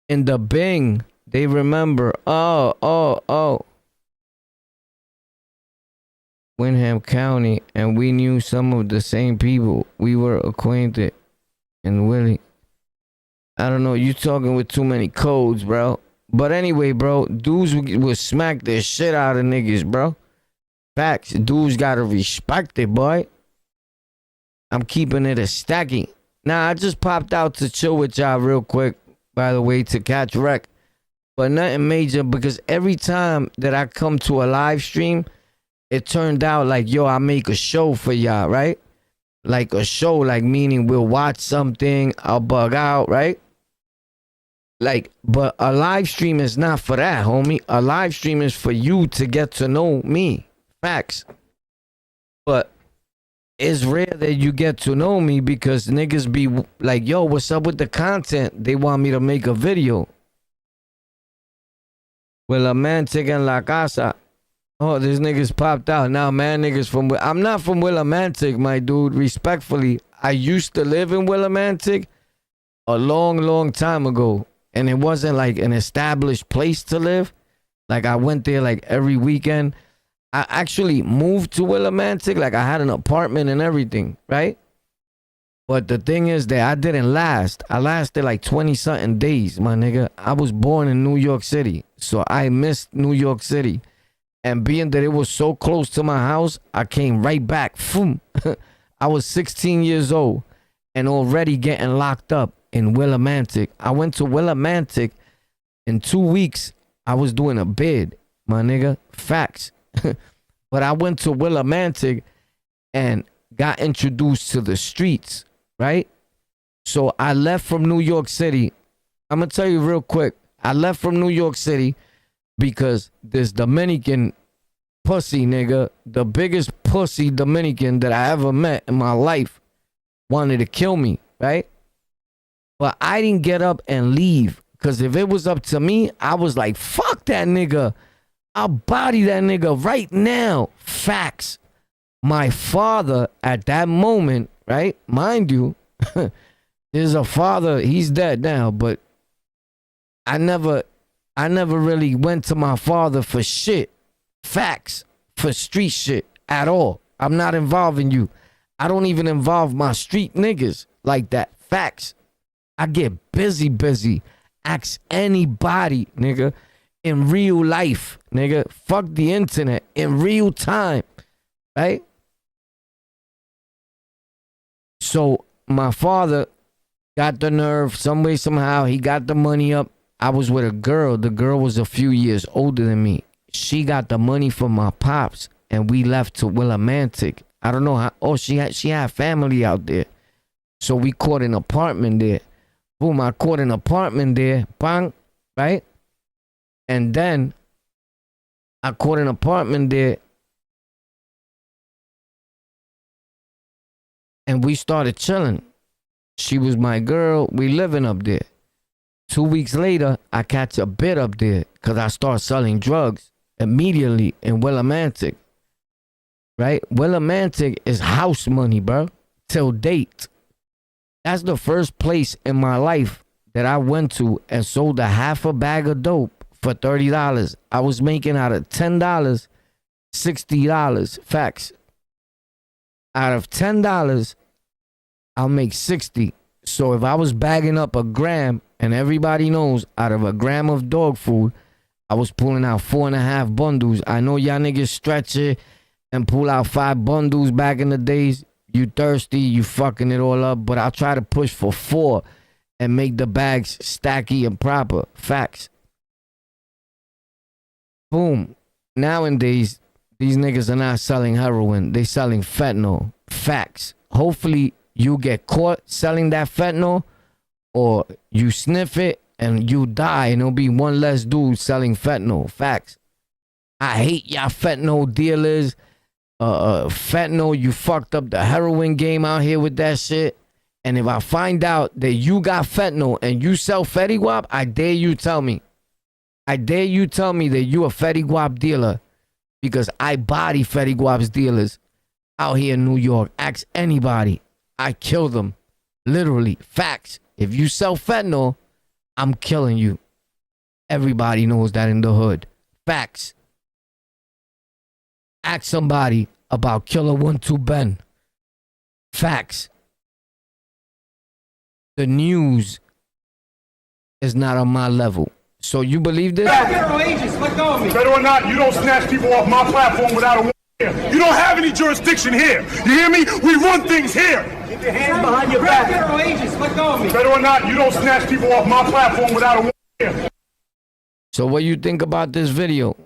In the Bing, they remember. Oh. Windham County, and we knew some of the same people. We were acquainted. And Willie, I don't know, you talking with too many codes, bro. But anyway, bro, dudes will smack the shit out of niggas, bro. Facts, dudes gotta respect it, boy. I'm keeping it a stacky. Nah, I just popped out to chill with y'all real quick, by the way, to catch wreck. But nothing major, because every time that I come to a live stream, it turned out like, yo, I make a show for y'all, right? Like a show, like meaning we'll watch something, I'll bug out, right? Like, but a live stream is not for that, homie. A live stream is for you to get to know me. Facts. But it's rare that you get to know me because niggas be like, yo, what's up with the content? They want me to make a video. Willimantic en la casa. Oh, this niggas popped out. Now, man, niggas from... I'm not from Willimantic, my dude. Respectfully, I used to live in Willimantic a long, long time ago. And it wasn't like an established place to live. Like, I went there like every weekend. I actually moved to Willimantic. Like, I had an apartment and everything, right? But the thing is that I didn't last. I lasted like 20-something days, my nigga. I was born in New York City. So I missed New York City. And being that it was so close to my house, I came right back. Boom. I was 16 years old and already getting locked up in Willimantic. I went to Willimantic in 2 weeks. I was doing a bid, my nigga. Facts. But I went to Willimantic and got introduced to the streets, right? So I left from New York City. I'm going to tell you real quick. I left from New York City because this Dominican pussy nigga, the biggest pussy Dominican that I ever met in my life, wanted to kill me, right? But I didn't get up and leave, because if it was up to me, I was like, fuck that nigga. I'll body that nigga right now. Facts. My father at that moment, right? Mind you, there's a father, he's dead now, but I never really went to my father for shit. Facts. For street shit at all. I'm not involving you. I don't even involve my street niggas like that. Facts. I get busy. Ask anybody, nigga. In real life, nigga. Fuck the internet. In real time. Right? So my father got the nerve, some way, somehow, he got the money up. I was with a girl. The girl was a few years older than me. She got the money from my pops, and we left to Willimantic. I don't know how. Oh, she had family out there. So we caught an apartment there. Boom, I caught an apartment there. Bang, right? And then I caught an apartment there. And we started chilling. She was my girl. We living up there. 2 weeks later, I catch a bid up there because I start selling drugs immediately in Willimantic. Right? Willimantic is house money, bro. Till date. That's the first place in my life that I went to and sold a half a bag of dope for $30. I was making out of $10, $60. Facts. Out of $10, I'll make 60. So if I was bagging up a gram, and everybody knows out of a gram of dog food, I was pulling out 4.5 bundles. I know y'all niggas stretch it and pull out 5 bundles back in the days. You thirsty, you fucking it all up. But I'll try to push for 4 and make the bags stacky and proper. Facts. Boom. Nowadays, these niggas are not selling heroin. They selling fentanyl. Facts. Hopefully, you get caught selling that fentanyl, or you sniff it and you die, and it'll be one less dude selling fentanyl. Facts. I hate y'all fentanyl dealers. Fentanyl, you fucked up the heroin game out here with that shit. And if I find out that you got fentanyl and you sell Fetty Wap, I dare you tell me. I dare you tell me that you a Fetty Wap dealer, because I body Fetty Wap's dealers out here in New York. Ask anybody. I kill them. Literally. Facts. If you sell fentanyl, I'm killing you. Everybody knows that in the hood. Facts. Ask somebody about Killer 1-2 Ben. Facts. The news is not on my level. So you believe this? Federal agents, let go of me. Better or not, you don't snatch people off my platform without a warrant here. You don't have any jurisdiction here. You hear me? We run things here. Keep your hands behind your back. Federal agents, let go of me. Better or not, you don't snatch people off my platform without a warrant here. So what you think about this video?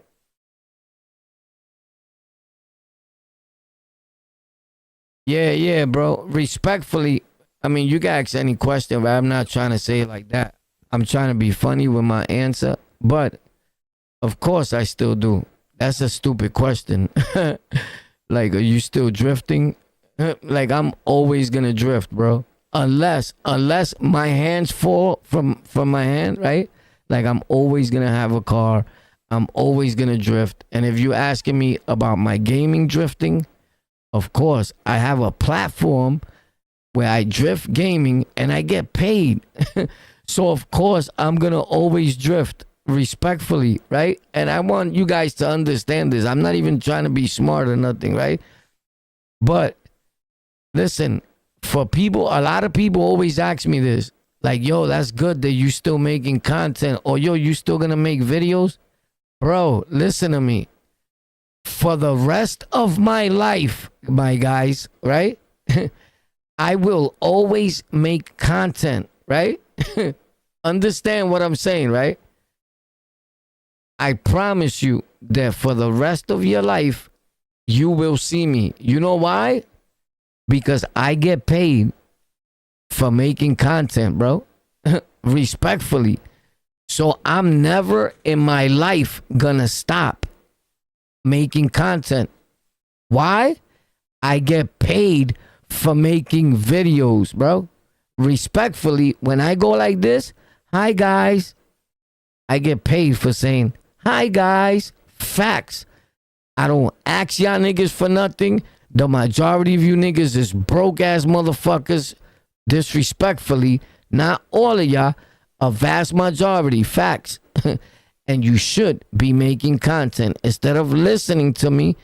Yeah, bro. Respectfully, I mean, you can ask any question, but I'm not trying to say it like that. I'm trying to be funny with my answer, but of course I still do. That's a stupid question. Like, are you still drifting? Like, I'm always gonna drift, bro. Unless my hands fall from my hand, right? Like, I'm always gonna have a car. I'm always gonna drift. And if you're asking me about my gaming drifting, of course, I have a platform where I drift gaming and I get paid. So of course, I'm gonna always drift respectfully, right? And I want you guys to understand this. I'm not even trying to be smart or nothing, right? But listen, for people, a lot of people always ask me this, like, yo, that's good that you still making content, or yo, you still gonna make videos? Bro, listen to me. For the rest of my life, my guys, right? I will always make content, right? Understand what I'm saying, right? I promise you that for the rest of your life, you will see me. You know why? Because I get paid for making content, bro. Respectfully. So I'm never in my life gonna stop making content. Why? I get paid for making videos, bro. Respectfully, when I go like this, hi guys, I get paid for saying, hi guys, facts. I don't ask y'all niggas for nothing. The majority of you niggas is broke ass motherfuckers. Disrespectfully, not all of y'all, a vast majority, facts. And you should be making content instead of listening to me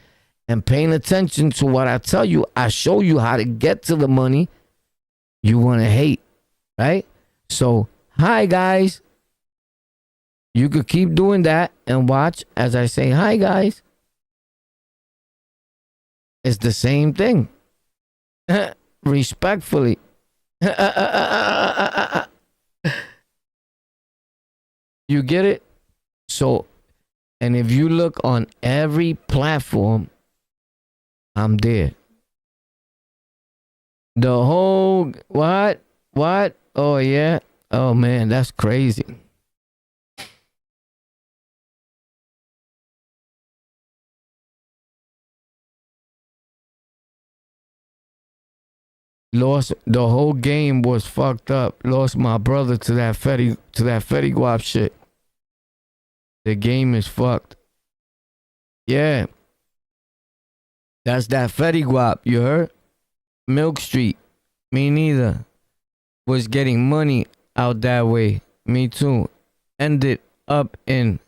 and paying attention to what I tell you. I show you how to get to the money. You want to hate, right? So, hi guys. You could keep doing that and watch as I say, hi guys. It's the same thing. Respectfully. You get it? So, and if you look on every platform, I'm there. The whole, what? Oh, yeah. Oh, man, that's crazy. Lost the whole game was fucked up. Lost my brother to that Fetty Guap shit. The game is fucked. Yeah. That's that Fetty Guap, you heard? Milk Street. Me neither. Was getting money out that way. Me too. Ended up in.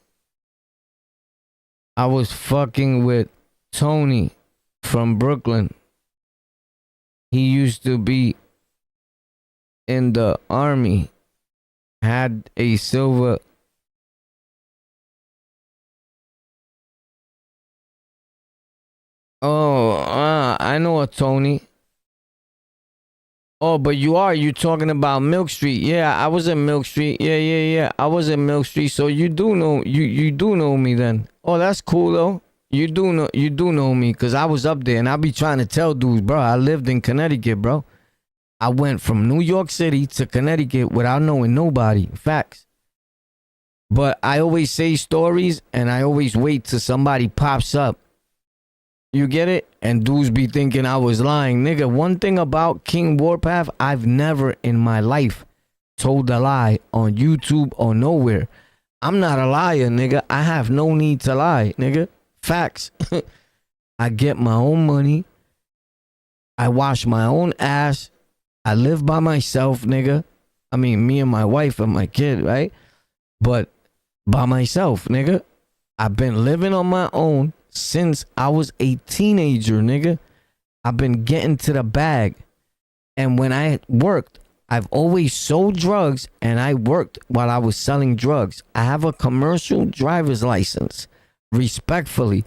I was fucking with Tony from Brooklyn. He used to be in the army. Had a silver. I know a Tony. Oh, but you talking about Milk Street. Yeah, I was in Milk Street. Yeah. I was in Milk Street. So you do know, you do know me then. Oh, that's cool though. You do know me, because I was up there and I be trying to tell dudes, bro, I lived in Connecticut, bro. I went from New York City to Connecticut without knowing nobody. Facts. But I always say stories and I always wait till somebody pops up. You get it? And dudes be thinking I was lying. Nigga, one thing about King Warpath, I've never in my life told a lie on YouTube or nowhere. I'm not a liar, nigga. I have no need to lie, nigga. Facts. I get my own money. I wash my own ass. I live by myself, nigga. I mean, me and my wife and my kid, right? But by myself, nigga. I've been living on my own since I was a teenager, nigga. I've been getting to the bag. And when I worked, I've always sold drugs, and I worked while I was selling drugs. I have a commercial driver's license. Respectfully,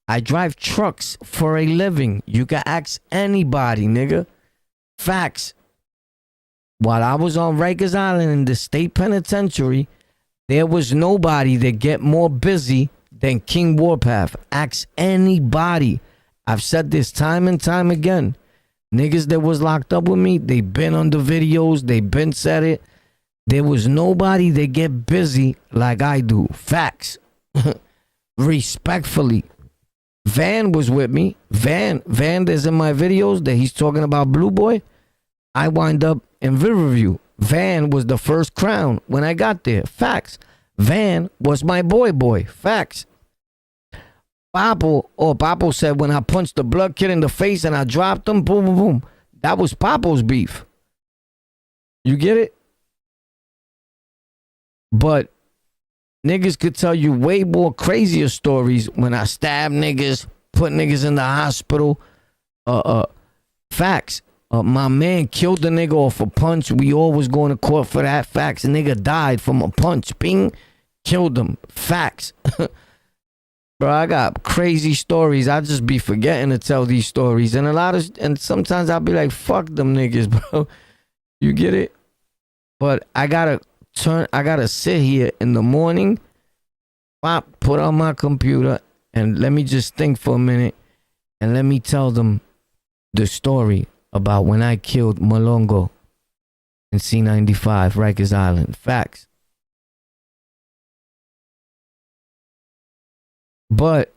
I drive trucks for a living. You can ask anybody, nigga. Facts. While I was on Rikers Island in the state penitentiary, there was nobody that get more busy than King Warpath. Ask anybody. I've said this time and time again. Niggas that was locked up with me, they been on the videos, they been said it. There was nobody that get busy like I do. Facts. Respectfully. Van was with me. Van that's in my videos that he's talking about Blue Boy. I wind up in Riverview. Van was the first crown when I got there. Facts. Van was my boy. Facts. Papo said when I punched the blood kid in the face and I dropped him, boom, boom, boom. That was Papo's beef. You get it? But niggas could tell you way more crazier stories when I stabbed niggas, put niggas in the hospital. Facts. My man killed the nigga off a punch. We all was going to court for that. Facts. A nigga died from a punch. Bing. Killed him. Facts. Bro, I got crazy stories. I just be forgetting to tell these stories. And sometimes I'll be like, fuck them niggas, bro. You get it? But I gotta sit here in the morning, put on my computer, and let me just think for a minute, and let me tell them the story about when I killed Malongo in C95, Rikers Island. Facts. But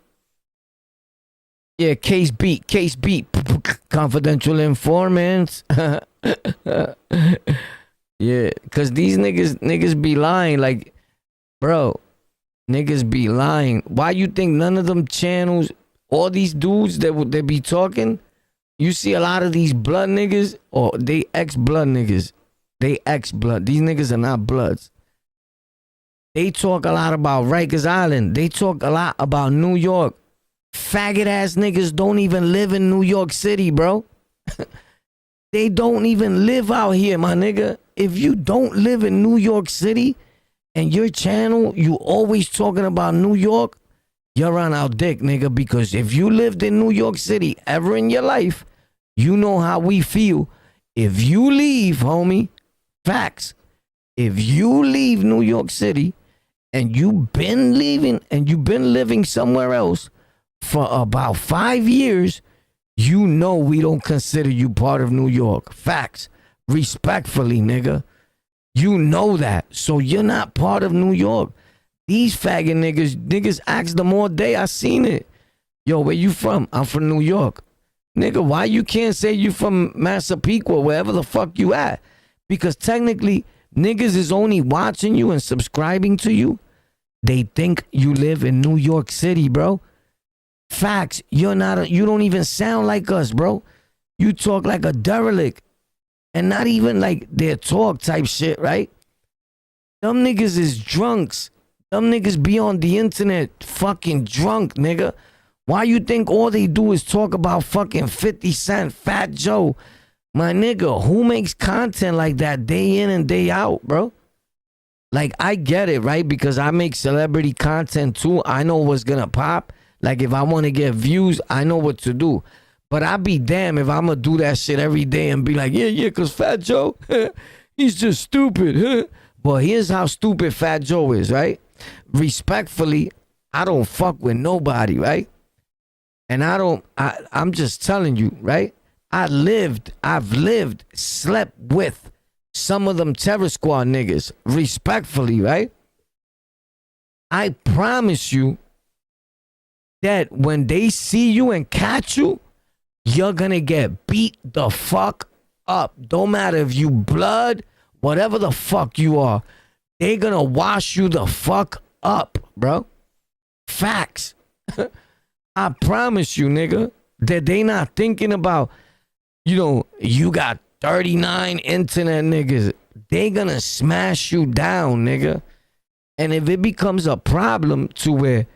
yeah, case beat, confidential informants. Yeah, cause these niggas be lying. Like, bro, niggas be lying. Why you think none of them channels, all these dudes that they be talking, you see a lot of these blood niggas, or they ex-blood niggas. They ex-blood. These niggas are not bloods. They talk a lot about Rikers Island. They talk a lot about New York. Faggot ass niggas don't even live in New York City, bro. They don't even live out here, my nigga. If you don't live in New York City and your channel, you always talking about New York, you're on our dick, nigga. Because if you lived in New York City ever in your life, you know how we feel. If you leave, homie, facts. If you leave New York City and you've been leaving and you've been living somewhere else for about 5 years, you know we don't consider you part of New York. Facts. Respectfully, nigga. You know that. So you're not part of New York. These faggot niggas ask them all day. I seen it. Yo, where you from? I'm from New York. Nigga, why you can't say you from Massapequa, wherever the fuck you at? Because technically, niggas is only watching you and subscribing to you. They think you live in New York City, bro. Facts. You don't even sound like us, bro. You talk like a derelict. And not even like their talk type shit, right? Them niggas is drunks. Them niggas be on the internet fucking drunk, nigga. Why you think all they do is talk about fucking 50 Cent, Fat Joe? My nigga, who makes content like that day in and day out, bro? Like, I get it, right? Because I make celebrity content too. I know what's gonna pop. Like, if I want to get views, I know what to do. But I be damn if I'm going to do that shit every day and be like, yeah, because Fat Joe, he's just stupid. But here's how stupid Fat Joe is, right? Respectfully, I don't fuck with nobody, right? And I'm just telling you, right? I've lived, slept with some of them Terror Squad niggas, respectfully, right? I promise you that when they see you and catch you, you're gonna get beat the fuck up. Don't matter if you blood, whatever the fuck you are, they gonna wash you the fuck up, bro. Facts. I promise you, nigga, that they not thinking about, you got 39 internet niggas. They gonna smash you down, nigga. And if it becomes a problem to where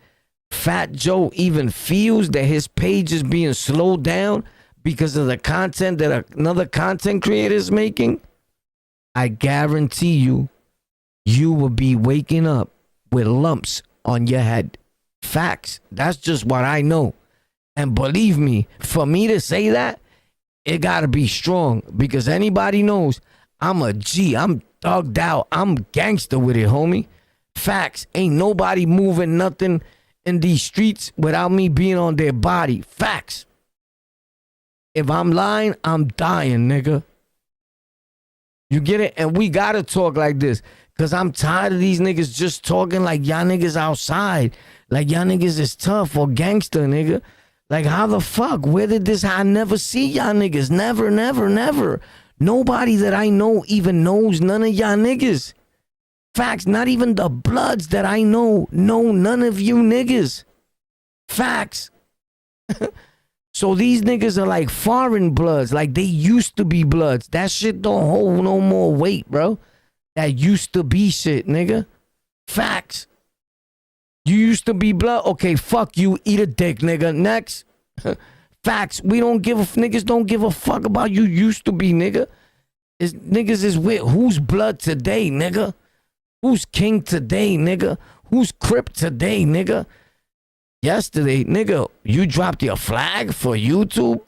Fat Joe even feels that his page is being slowed down because of the content that another content creator is making, I guarantee you will be waking up with lumps on your head. Facts. That's just what I know. And believe me, for me to say that, it gotta be strong, because anybody knows I'm a G. I'm thugged out. I'm gangster with it, homie. Facts. Ain't nobody moving nothing in these streets without me being on their body. Facts. If I'm lying, I'm dying, nigga. You get it? And we gotta talk like this, because I'm tired of these niggas just talking like y'all niggas outside, like y'all niggas is tough or gangster, nigga. Like, how the fuck? Where did this? I never see y'all niggas. Never, never, never. Nobody that I know even knows none of y'all niggas. Facts. Not even the Bloods that I know none of you niggas. Facts. So these niggas are like foreign Bloods, like they used to be Bloods. That shit don't hold no more weight, bro. That used to be shit, nigga. Facts. You used to be Blood? Okay, fuck you. Eat a dick, nigga. Next. Facts. Niggas don't give a fuck about you used to be, nigga. Niggas is with who's Blood today, nigga? Who's King today, nigga? Who's Crip today, nigga? Yesterday, nigga, you dropped your flag for YouTube?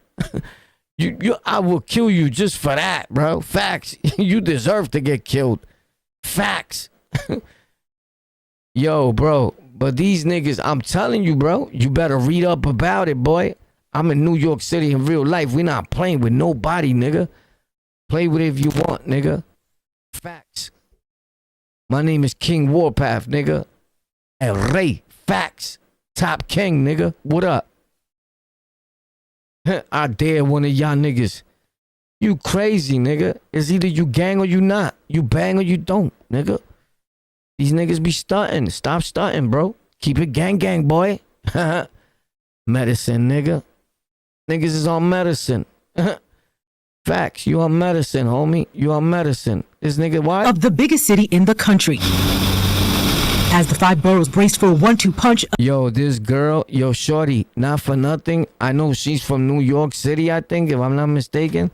I will kill you just for that, bro. Facts. You deserve to get killed. Facts. Yo, bro. But these niggas, I'm telling you, bro, you better read up about it, boy. I'm in New York City in real life. We not playing with nobody, nigga. Play with it if you want, nigga. Facts. My name is King Warpath, nigga. El Rey. Facts. Top King, nigga. What up? I dare one of y'all niggas. You crazy, nigga. It's either you gang or you not. You bang or you don't, nigga. These niggas be stunting. Stop stunting, bro. Keep it gang, boy. Medicine, nigga. Niggas is on medicine. Facts. You on medicine, homie. You on medicine. This nigga, why? Of the biggest city in the country. As the 5 boroughs braced for a 1-2 punch. Yo, this girl, shorty, not for nothing. I know she's from New York City, I think, if I'm not mistaken.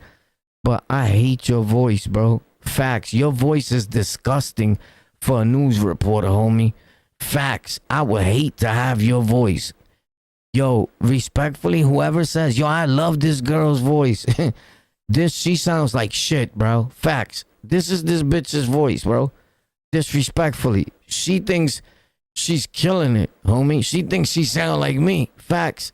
But I hate your voice, bro. Facts. Your voice is disgusting for a news reporter, homie. Facts. I would hate to have your voice. Yo, respectfully, whoever says, yo, I love this girl's voice. She sounds like shit, bro. Facts. This is this bitch's voice, bro. Disrespectfully. She thinks she's killing it, homie. She thinks she sound like me. Facts.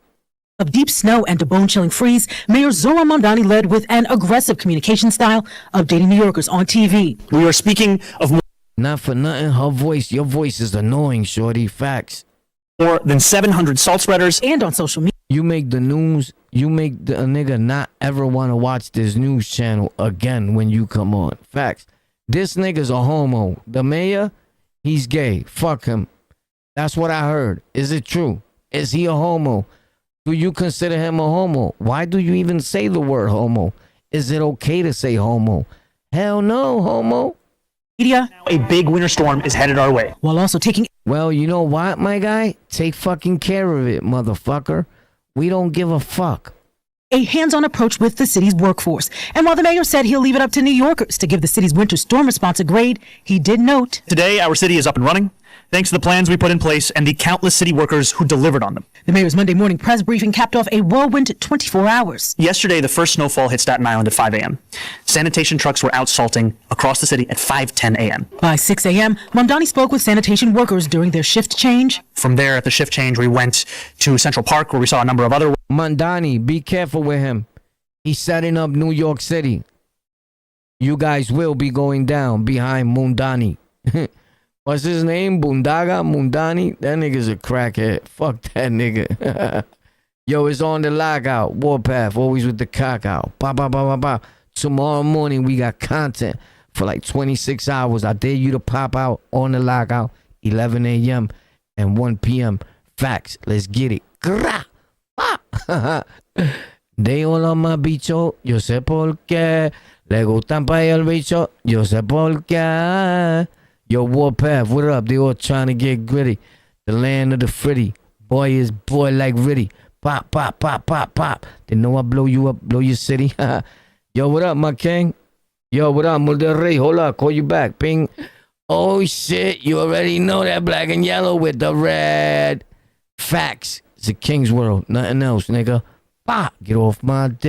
Of deep snow and a bone-chilling freeze, Mayor Zohran Mamdani led with an aggressive communication style, updating New Yorkers on TV. We are speaking of not for nothing, her voice, your voice is annoying, shorty. Facts. More than 700 salt spreaders. And on social media. You make the news, you make a nigga not ever want to watch this news channel again when you come on. Facts. This nigga's a homo. The mayor, he's gay. Fuck him. That's what I heard. Is it true? Is he a homo? Do you consider him a homo? Why do you even say the word homo? Is it okay to say homo? Hell no, homo. Media. A big winter storm is headed our way. While also taking... Well, you know what, my guy? Take fucking care of it, motherfucker. We don't give a fuck. A hands-on approach with the city's workforce. And while the mayor said he'll leave it up to New Yorkers to give the city's winter storm response a grade, he did note... Today, our city is up and running, thanks to the plans we put in place and the countless city workers who delivered on them. The mayor's Monday morning press briefing capped off a whirlwind 24 hours. Yesterday, the first snowfall hit Staten Island at 5 a.m. Sanitation trucks were out salting across the city at 5:10 a.m. By 6 a.m., Mamdani spoke with sanitation workers during their shift change. From there, at the shift change, we went to Central Park, where we saw a number of other... Mamdani, be careful with him. He's setting up New York City. You guys will be going down behind Mamdani. What's his name? Bundaga? Mamdani? That nigga's a crackhead. Fuck that nigga. Yo, it's on the lockout. Warpath, always with the cock out. Pop, pop, pop, pop, pop. Tomorrow morning, we got content for like 26 hours. I dare you to pop out on the lockout, 11 a.m. and 1 p.m. Facts. Let's get it. De hola más bicho, yo sé por qué. Le gustan pa' el bicho, yo sé por qué. Yo, Warpath, what up? They all trying to get gritty. The land of the fritty. Boy is boy like Ritty. Pop, pop, pop, pop, pop. They know I blow you up, blow your city. Yo, what up, my king? Yo, what up, Monterrey? Hold up, call you back. Ping. Oh, shit. You already know that black and yellow with the red. Facts. It's a king's world. Nothing else, nigga. Bah, get off my dick.